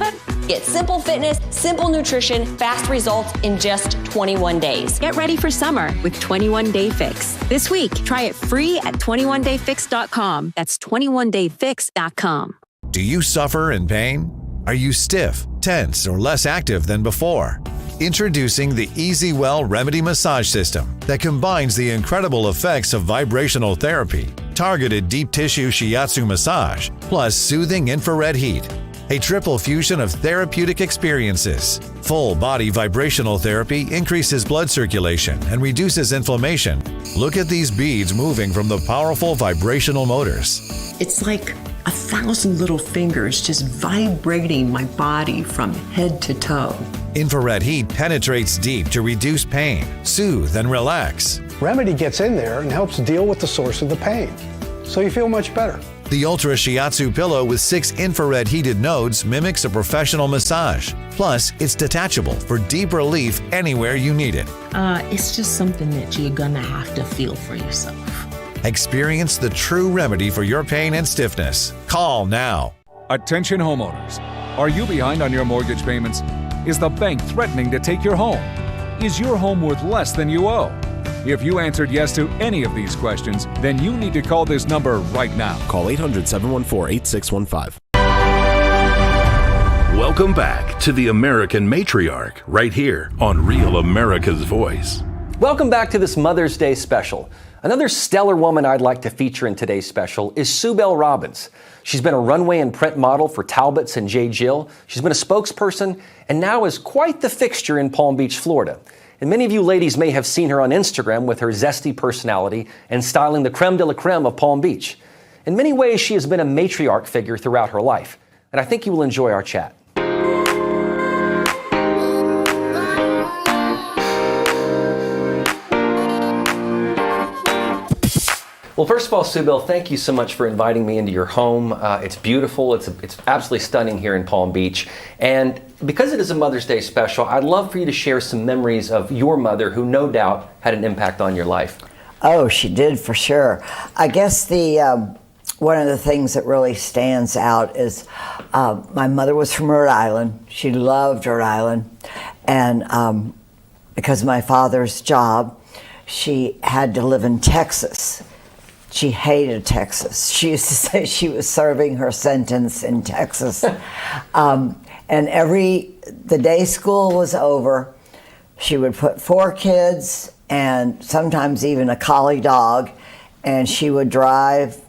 Get simple fitness, simple nutrition, fast results in just 21 days. Get ready for summer with 21 Day Fix. This week, try it free at 21dayfix.com. That's 21dayfix.com. Do you suffer in pain? Are you stiff, tense, or less active than before? Introducing the Easy Well Remedy Massage System that combines the incredible effects of vibrational therapy, targeted deep tissue shiatsu massage, plus soothing infrared heat. A triple fusion of therapeutic experiences. Full body vibrational therapy increases blood circulation and reduces inflammation. Look at these beads moving from the powerful vibrational motors. It's like 1,000 little fingers just vibrating my body from head to toe. Infrared heat penetrates deep to reduce pain, soothe, and relax. Remedy gets in there and helps deal with the source of the pain, so you feel much better. The Ultra Shiatsu pillow with 6 infrared heated nodes mimics a professional massage. Plus, it's detachable for deep relief anywhere you need it. It's just something that you're gonna have to feel for yourself. Experience the true remedy for your pain and stiffness. Call now. Attention homeowners. Are you behind on your mortgage payments? Is the bank threatening to take your home? Is your home worth less than you owe? If you answered yes to any of these questions, then you need to call this number right now. Call 800-714-8615. Welcome back to the American Matriarch, right here on Real America's Voice. Welcome back to this Mother's Day special. Another stellar woman I'd like to feature in today's special is Souel Robbins. She's been a runway and print model for Talbots and J. Jill. She's been a spokesperson and now is quite the fixture in Palm Beach, Florida. And many of you ladies may have seen her on Instagram with her zesty personality and styling the creme de la creme of Palm Beach. In many ways, she has been a matriarch figure throughout her life. And I think you will enjoy our chat. Well, first of all, Souel, thank you so much for inviting me into your home. It's beautiful. It's absolutely stunning here in Palm Beach. And because it is a Mother's Day special, I'd love for you to share some memories of your mother who no doubt had an impact on your life. Oh, she did for sure. I guess one of the things that really stands out is my mother was from Rhode Island. She loved Rhode Island. And because of my father's job, she had to live in Texas. she hated Texas. She used to say she was serving her sentence in Texas. And the day school was over, she would put 4 kids and sometimes even a collie dog, and she would drive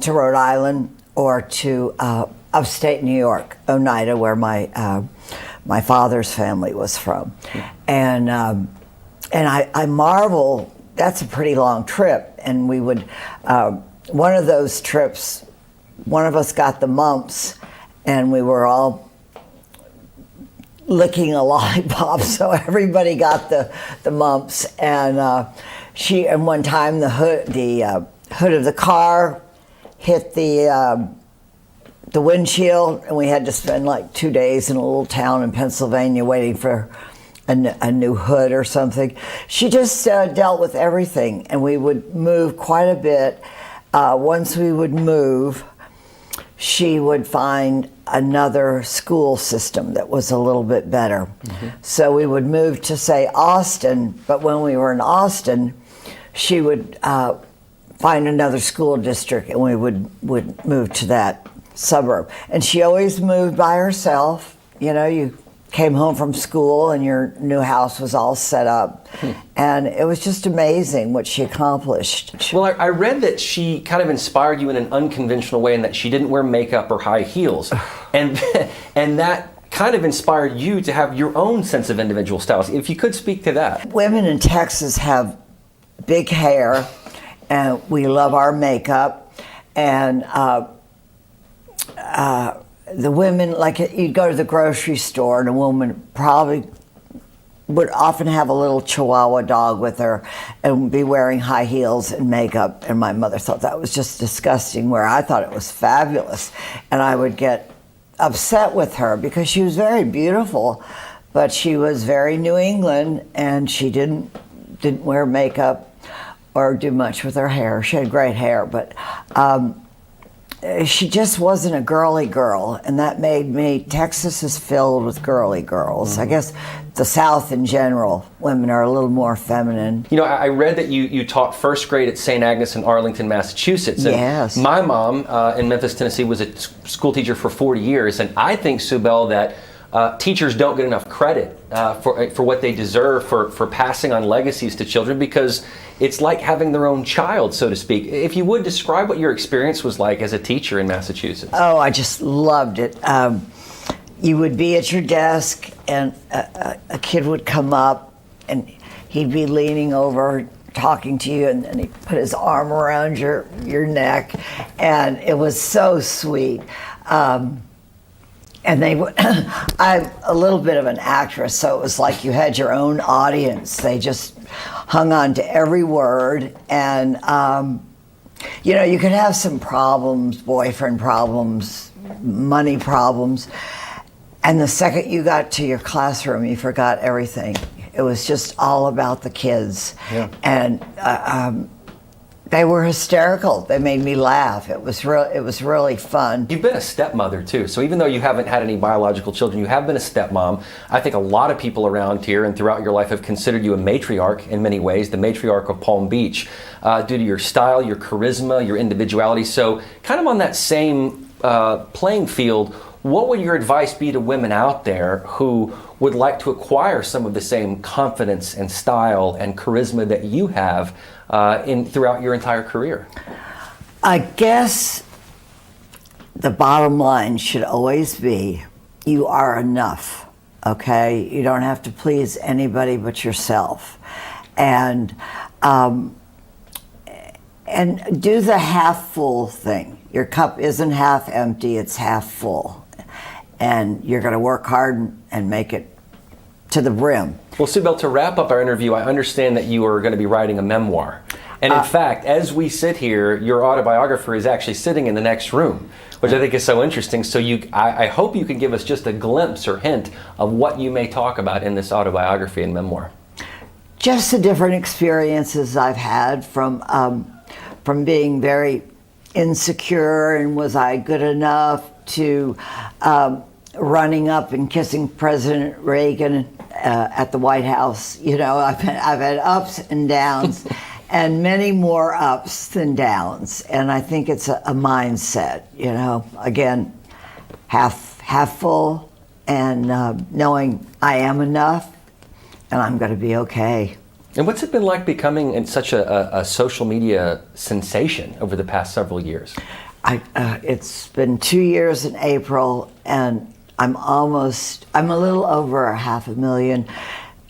to Rhode Island or to upstate New York, Oneida, where my father's family was from. And I marvel, that's a pretty long trip. And we would, one of those trips, one of us got the mumps, and we were all licking a lollipop, so everybody got the mumps. And and one time the hood of the car hit the windshield, and we had to spend like 2 days in a little town in Pennsylvania waiting for a new hood or something. She just dealt with everything, and we would move quite a bit. Once we would move, she would find another school system that was a little bit better. So we would move to, say, Austin, but when we were in Austin, she would find another school district, and we would move to that suburb. And she always moved by herself. You know, you came home from school and your new house was all set up. And it was just amazing what she accomplished. Well, I read that she kind of inspired you in an unconventional way, and that she didn't wear makeup or high heels. and that kind of inspired you to have your own sense of individual styles. If you could speak to that. Women in Texas have big hair, and we love our makeup. And the women, like you'd go to the grocery store, and a woman probably would often have a little Chihuahua dog with her and be wearing high heels and makeup. And my mother thought that was just disgusting, where I thought it was fabulous. And I would get upset with her because she was very beautiful, but she was very New England, and she didn't wear makeup or do much with her hair. She had great hair, but she just wasn't a girly girl, and that made me, Texas is filled with girly girls. I guess the South in general, women are a little more feminine. You know, I read that you taught first grade at St. Agnes in Arlington, Massachusetts. And yes. My mom in Memphis, Tennessee was a school teacher for 40 years, and I think, Souel, that teachers don't get enough credit for what they deserve for passing on legacies to children, because it's like having their own child, so to speak. If you would describe what your experience was like as a teacher in Massachusetts. Oh, I just loved it. You would be at your desk, and a kid would come up, and he'd be leaning over talking to you, and then he'd put his arm around your neck, and it was so sweet. And they would, I'm a little bit of an actress, so it was like you had your own audience. They just hung on to every word. And, you know, you could have some problems, boyfriend problems, money problems. And the second you got to your classroom, you forgot everything. It was just all about the kids. Yeah. And they were hysterical. They made me laugh. It was really fun. You've been a stepmother too, so even though you haven't had any biological children, you have been a stepmom. I think a lot of people around here and throughout your life have considered you a matriarch in many ways, the matriarch of Palm Beach, due to your style, your charisma, your individuality. So kind of on that same playing field, what would your advice be to women out there who would like to acquire some of the same confidence and style and charisma that you have throughout your entire career? I guess the bottom line should always be, you are enough, okay? You don't have to please anybody but yourself. And do the half full thing. Your cup isn't half empty, it's half full. And you're gonna work hard and make it to the brim. Well, Souel, to wrap up our interview, I understand that you are going to be writing a memoir. And in fact, as we sit here, your autobiographer is actually sitting in the next room, which I think is so interesting. So I hope you can give us just a glimpse or hint of what you may talk about in this autobiography and memoir. Just the different experiences I've had from being very insecure and was I good enough, to running up and kissing President Reagan at the White House. You know, I've had ups and downs, and many more ups than downs. And I think it's a mindset, you know, again, half full, and knowing I am enough and I'm going to be okay. And what's it been like becoming such a social media sensation over the past several years? It's been 2 years in April, and I'm a little over 500,000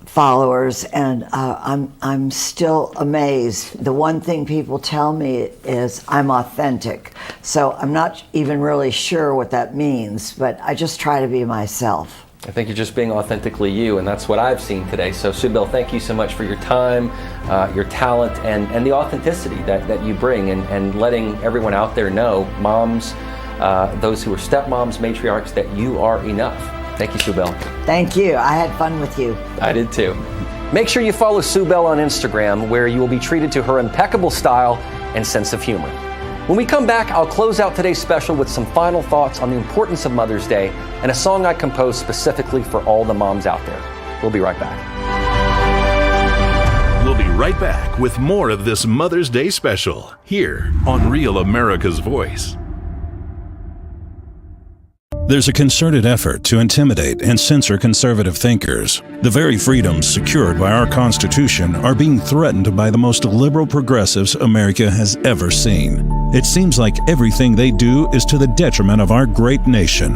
followers, and I'm still amazed. The one thing people tell me is I'm authentic. So I'm not even really sure what that means, but I just try to be myself. I think you're just being authentically you, and that's what I've seen today. So Souel, thank you so much for your time, your talent, and the authenticity that you bring, and letting everyone out there know, moms, those who are stepmoms, matriarchs, that you are enough. Thank you, Souel. Thank you. I had fun with you. I did too. Make sure you follow Souel on Instagram, where you will be treated to her impeccable style and sense of humor. When we come back, I'll close out today's special with some final thoughts on the importance of Mother's Day and a song I composed specifically for all the moms out there. We'll be right back. We'll be right back with more of this Mother's Day special here on Real America's Voice. There's a concerted effort to intimidate and censor conservative thinkers. The very freedoms secured by our Constitution are being threatened by the most liberal progressives America has ever seen. It seems like everything they do is to the detriment of our great nation.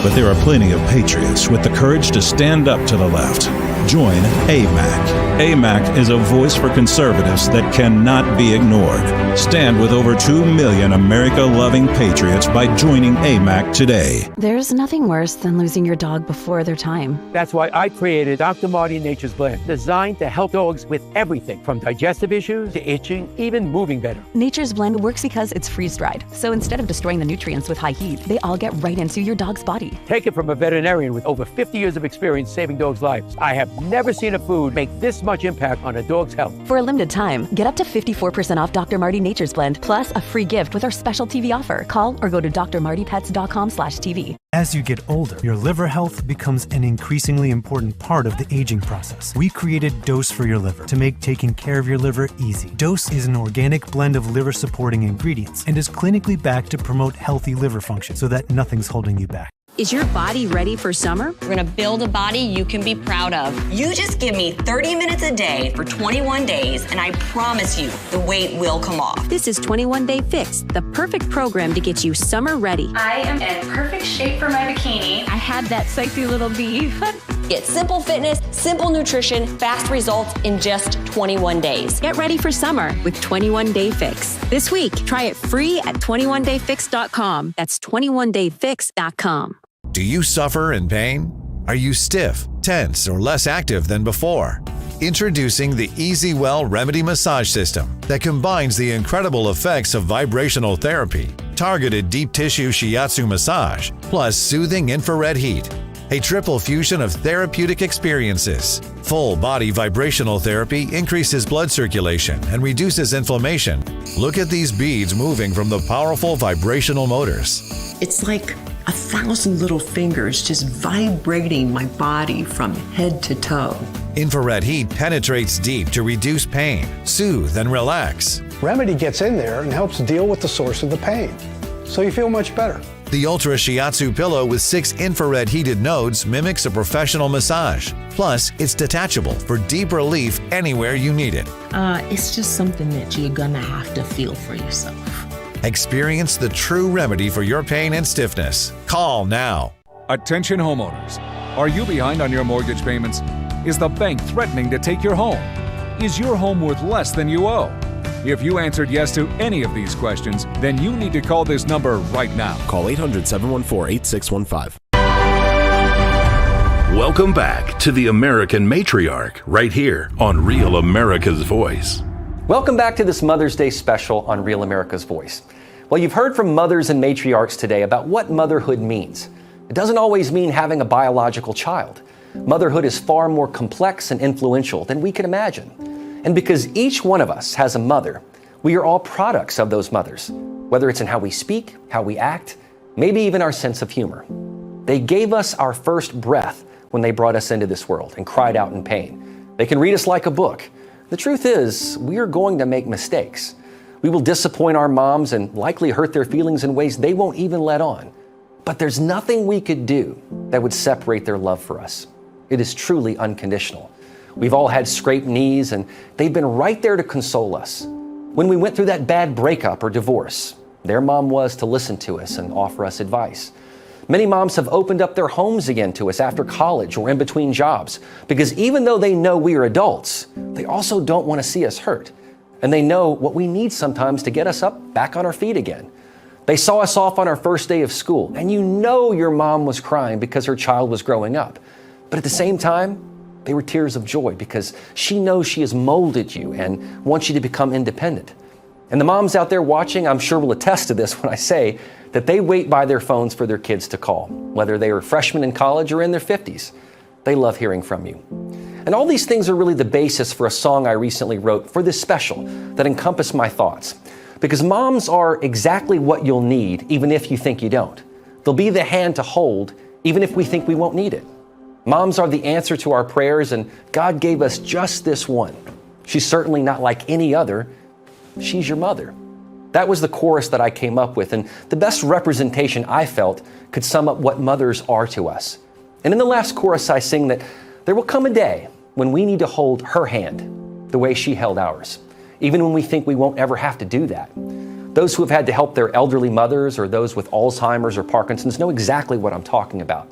But there are plenty of patriots with the courage to stand up to the left. Join AMAC. AMAC is a voice for conservatives that cannot be ignored. Stand with over 2 million America-loving patriots by joining AMAC today. There's nothing worse than losing your dog before their time. That's why I created Dr. Marty Nature's Blend, designed to help dogs with everything from digestive issues to itching, even moving better. Nature's Blend works because it's freeze-dried. So instead of destroying the nutrients with high heat, they all get right into your dog's body. Take it from a veterinarian with over 50 years of experience saving dogs' lives. I have never seen a food make this much impact on a dog's health. For a limited time, get up to 54% off Dr. Marty Nature's Blend, plus a free gift with our special TV offer. Call or go to drmartypets.com/TV. As you get older, your liver health becomes an increasingly important part of the aging process. We created Dose for your liver to make taking care of your liver easy. Dose is an organic blend of liver-supporting ingredients and is clinically backed to promote healthy liver function so that nothing's holding you back. Is your body ready for summer? We're gonna build a body you can be proud of. You just give me 30 minutes a day for 21 days, and I promise you, the weight will come off. This is 21 Day Fix, the perfect program to get you summer ready. I am in perfect shape for my bikini. I had that sexy little beef. Get simple fitness, simple nutrition, fast results in just 21 days. Get ready for summer with 21 Day Fix. This week, try it free at 21dayfix.com. That's 21dayfix.com. Do you suffer in pain? Are you stiff, tense, or less active than before? Introducing the Easy Well Remedy Massage System that combines the incredible effects of vibrational therapy, targeted deep tissue shiatsu massage, plus soothing infrared heat. A triple fusion of therapeutic experiences. Full body vibrational therapy increases blood circulation and reduces inflammation. Look at these beads moving from the powerful vibrational motors. It's like 1,000 little fingers just vibrating my body from head to toe. Infrared heat penetrates deep to reduce pain, soothe, and relax. Remedy gets in there and helps deal with the source of the pain, so you feel much better. The Ultra Shiatsu pillow with 6 infrared heated nodes mimics a professional massage. Plus, it's detachable for deep relief anywhere you need it. It's just something that you're gonna have to feel for yourself. Experience the true remedy for your pain and stiffness. Call now. Attention homeowners. Are you behind on your mortgage payments? Is the bank threatening to take your home? Is your home worth less than you owe? If you answered yes to any of these questions, then you need to call this number right now. Call 800-714-8615. Welcome back to the American Matriarch, right here on Real America's Voice. Welcome back to this Mother's Day special on Real America's Voice. Well, you've heard from mothers and matriarchs today about what motherhood means. It doesn't always mean having a biological child. Motherhood is far more complex and influential than we can imagine. And because each one of us has a mother, we are all products of those mothers, whether it's in how we speak, how we act, maybe even our sense of humor. They gave us our first breath when they brought us into this world and cried out in pain. They can read us like a book, The truth is, we are going to make mistakes. We will disappoint our moms and likely hurt their feelings in ways they won't even let on. But there's nothing we could do that would separate their love for us. It is truly unconditional. We've all had scraped knees, and they've been right there to console us. When we went through that bad breakup or divorce, their mom was to listen to us and offer us advice. Many moms have opened up their homes again to us after college or in between jobs, because even though they know we are adults, they also don't want to see us hurt. And they know what we need sometimes to get us up back on our feet again. They saw us off on our first day of school, and you know your mom was crying because her child was growing up. But at the same time, they were tears of joy because she knows she has molded you and wants you to become independent. And the moms out there watching, I'm sure will attest to this when I say that they wait by their phones for their kids to call, whether they are freshmen in college or in their 50s. They love hearing from you. And all these things are really the basis for a song I recently wrote for this special that encompassed my thoughts. Because moms are exactly what you'll need, even if you think you don't. They'll be the hand to hold, even if we think we won't need it. Moms are the answer to our prayers, and God gave us just this one. She's certainly not like any other. She's your mother. That was the chorus that I came up with, and the best representation I felt could sum up what mothers are to us. And in the last chorus, I sing that there will come a day when we need to hold her hand the way she held ours, even when we think we won't ever have to do that. Those who have had to help their elderly mothers or those with Alzheimer's or Parkinson's know exactly what I'm talking about.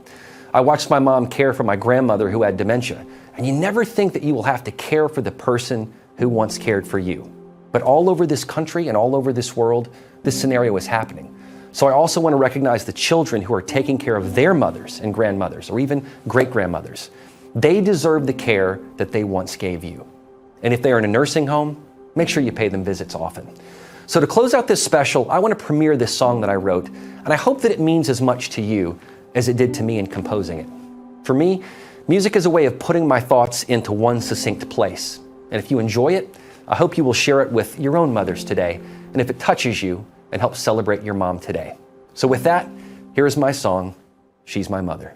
I watched my mom care for my grandmother who had dementia, and you never think that you will have to care for the person who once cared for you. But all over this country and all over this world, this scenario is happening. So I also want to recognize the children who are taking care of their mothers and grandmothers, or even great-grandmothers. They deserve the care that they once gave you. And if they are in a nursing home, make sure you pay them visits often. So to close out this special, I want to premiere this song that I wrote, and I hope that it means as much to you as it did to me in composing it. For me, music is a way of putting my thoughts into one succinct place. And if you enjoy it, I hope you will share it with your own mothers today, and if it touches you, and help celebrate your mom today. So with that, here is my song, She's My Mother.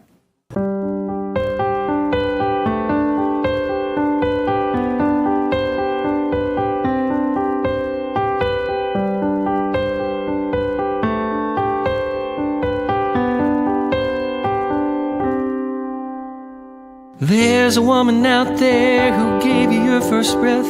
There's a woman out there who gave you your first breath.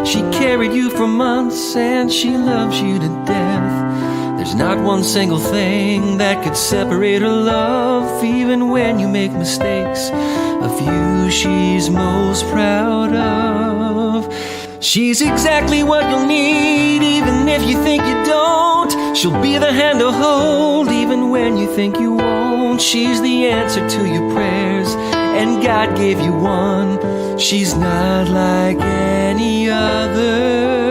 She carried you for months and she loves you to death. There's not one single thing that could separate her love, even when you make mistakes. A few she's most proud of. She's exactly what you'll need, even if you think you don't. She'll be the hand to hold, even when you think you won't. She's the answer to your prayers, and God gave you one. She's not like any other.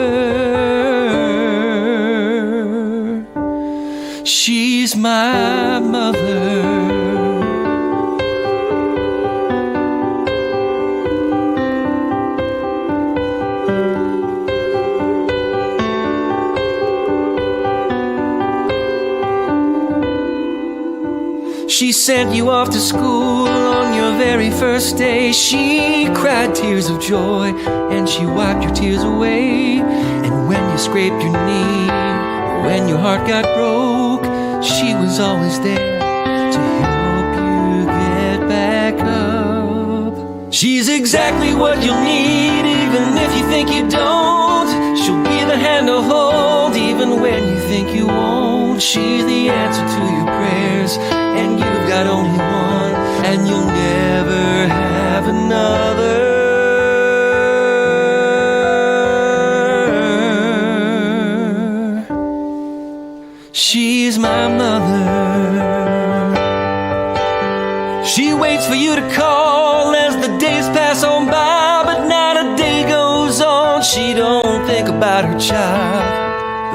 She's my mother. She sent you off to school on your very first day. She cried tears of joy and she wiped your tears away. And when you scraped your knee, when your heart got broke, she was always there to help you get back up. She's exactly what you'll need, even if you think you don't. She'll be the hand to hold, even when you think you won't. She's the answer to your prayers, and you've got only one, and you'll never have another. She's my mother. She waits for you to call as the days pass on by, but not a day goes on she don't think about her child.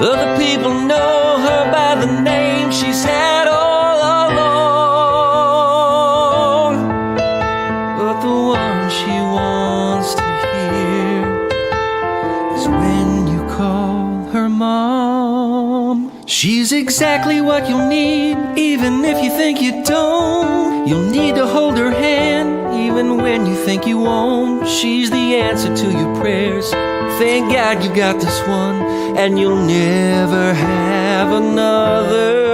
Other people know her by the name she's had all along, but the one she wants to hear is when you call her mom. She's exactly what you'll need, even if you think you don't. You'll need to hold her hand, even when you think you won't. She's the answer to your prayers. Thank God you got this one, and you'll never have another.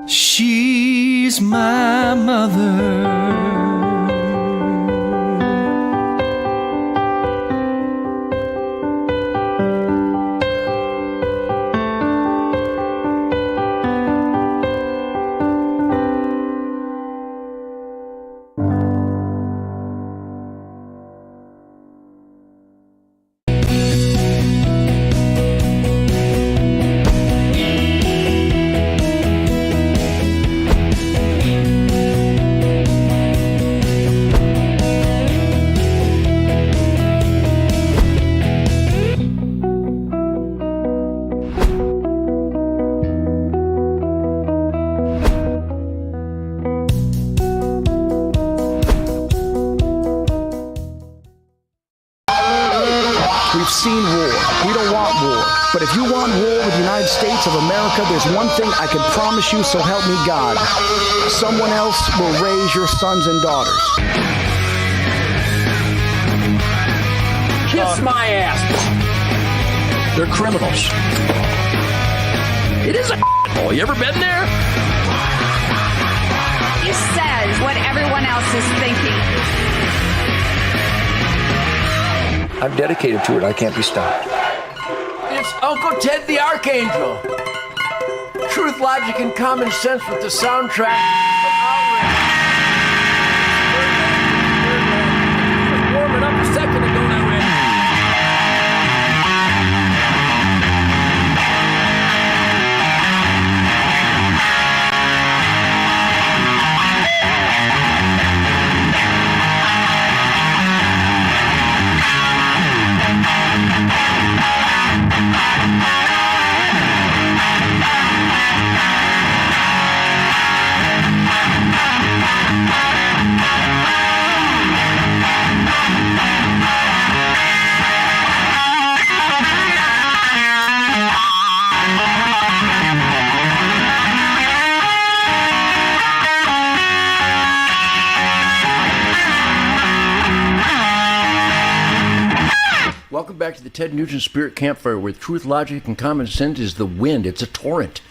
She's my mother. We've seen war. We don't want war. But if you want war with the United States of America, there's one thing I can promise you, so help me God. Someone else will raise your sons and daughters. Kiss my ass. They're criminals. It is a hole. You ever been there? He says what everyone else is thinking. I'm dedicated to it. I can't be stopped. It's Uncle Ted the Archangel. Truth, logic, and common sense with the soundtrack of outrage. Warming up a second ago now, Welcome back to the Ted Nugent Spirit Campfire, where truth, logic, and common sense is the wind. It's a torrent.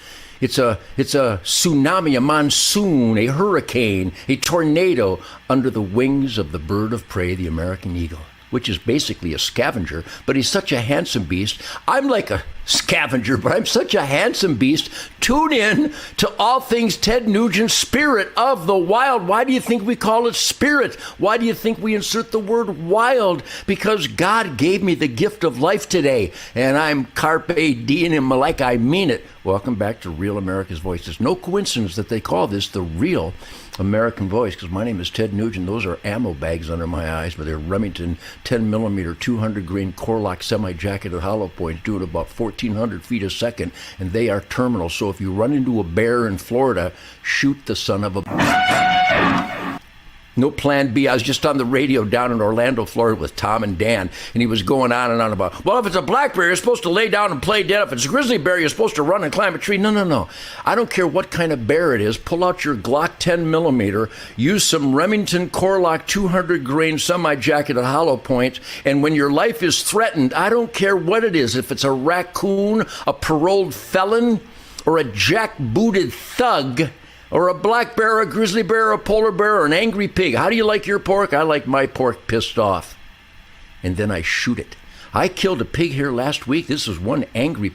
It's a tsunami, a monsoon, a hurricane, a tornado under the wings of the bird of prey, the American eagle, which is basically a scavenger, but he's such a handsome beast. I'm like a scavenger, but I'm such a handsome beast. Tune in to All Things Ted Nugent, Spirit of the Wild. Why do you think we call it spirit? Why do you think we insert the word wild? Because God gave me the gift of life today, and I'm carpe diem like I mean it. Welcome back to Real America's Voice. It's no coincidence that they call this the Real American Voice, because my name is Ted Nugent. Those are ammo bags under my eyes, but they're Remington 10mm 200-grain Corlock semi-jacketed hollow points doing about 1,400 feet a second, and they are terminal. So if you run into a bear in Florida, shoot the son of a... No plan B. I was just on the radio down in Orlando, Florida with Tom and Dan, and he was going on and on about, well, if it's a black bear, you're supposed to lay down and play dead. If it's a grizzly bear, you're supposed to run and climb a tree. No. I don't care what kind of bear it is. Pull out your Glock 10mm, use some Remington Corlock 200-grain semi-jacketed hollow points, and when your life is threatened, I don't care what it is, if it's a raccoon, a paroled felon, or a jack-booted thug, or a black bear, a grizzly bear, a polar bear, or an angry pig. How do you like your pork? I like my pork pissed off. And then I shoot it. I killed a pig here last week. This was one angry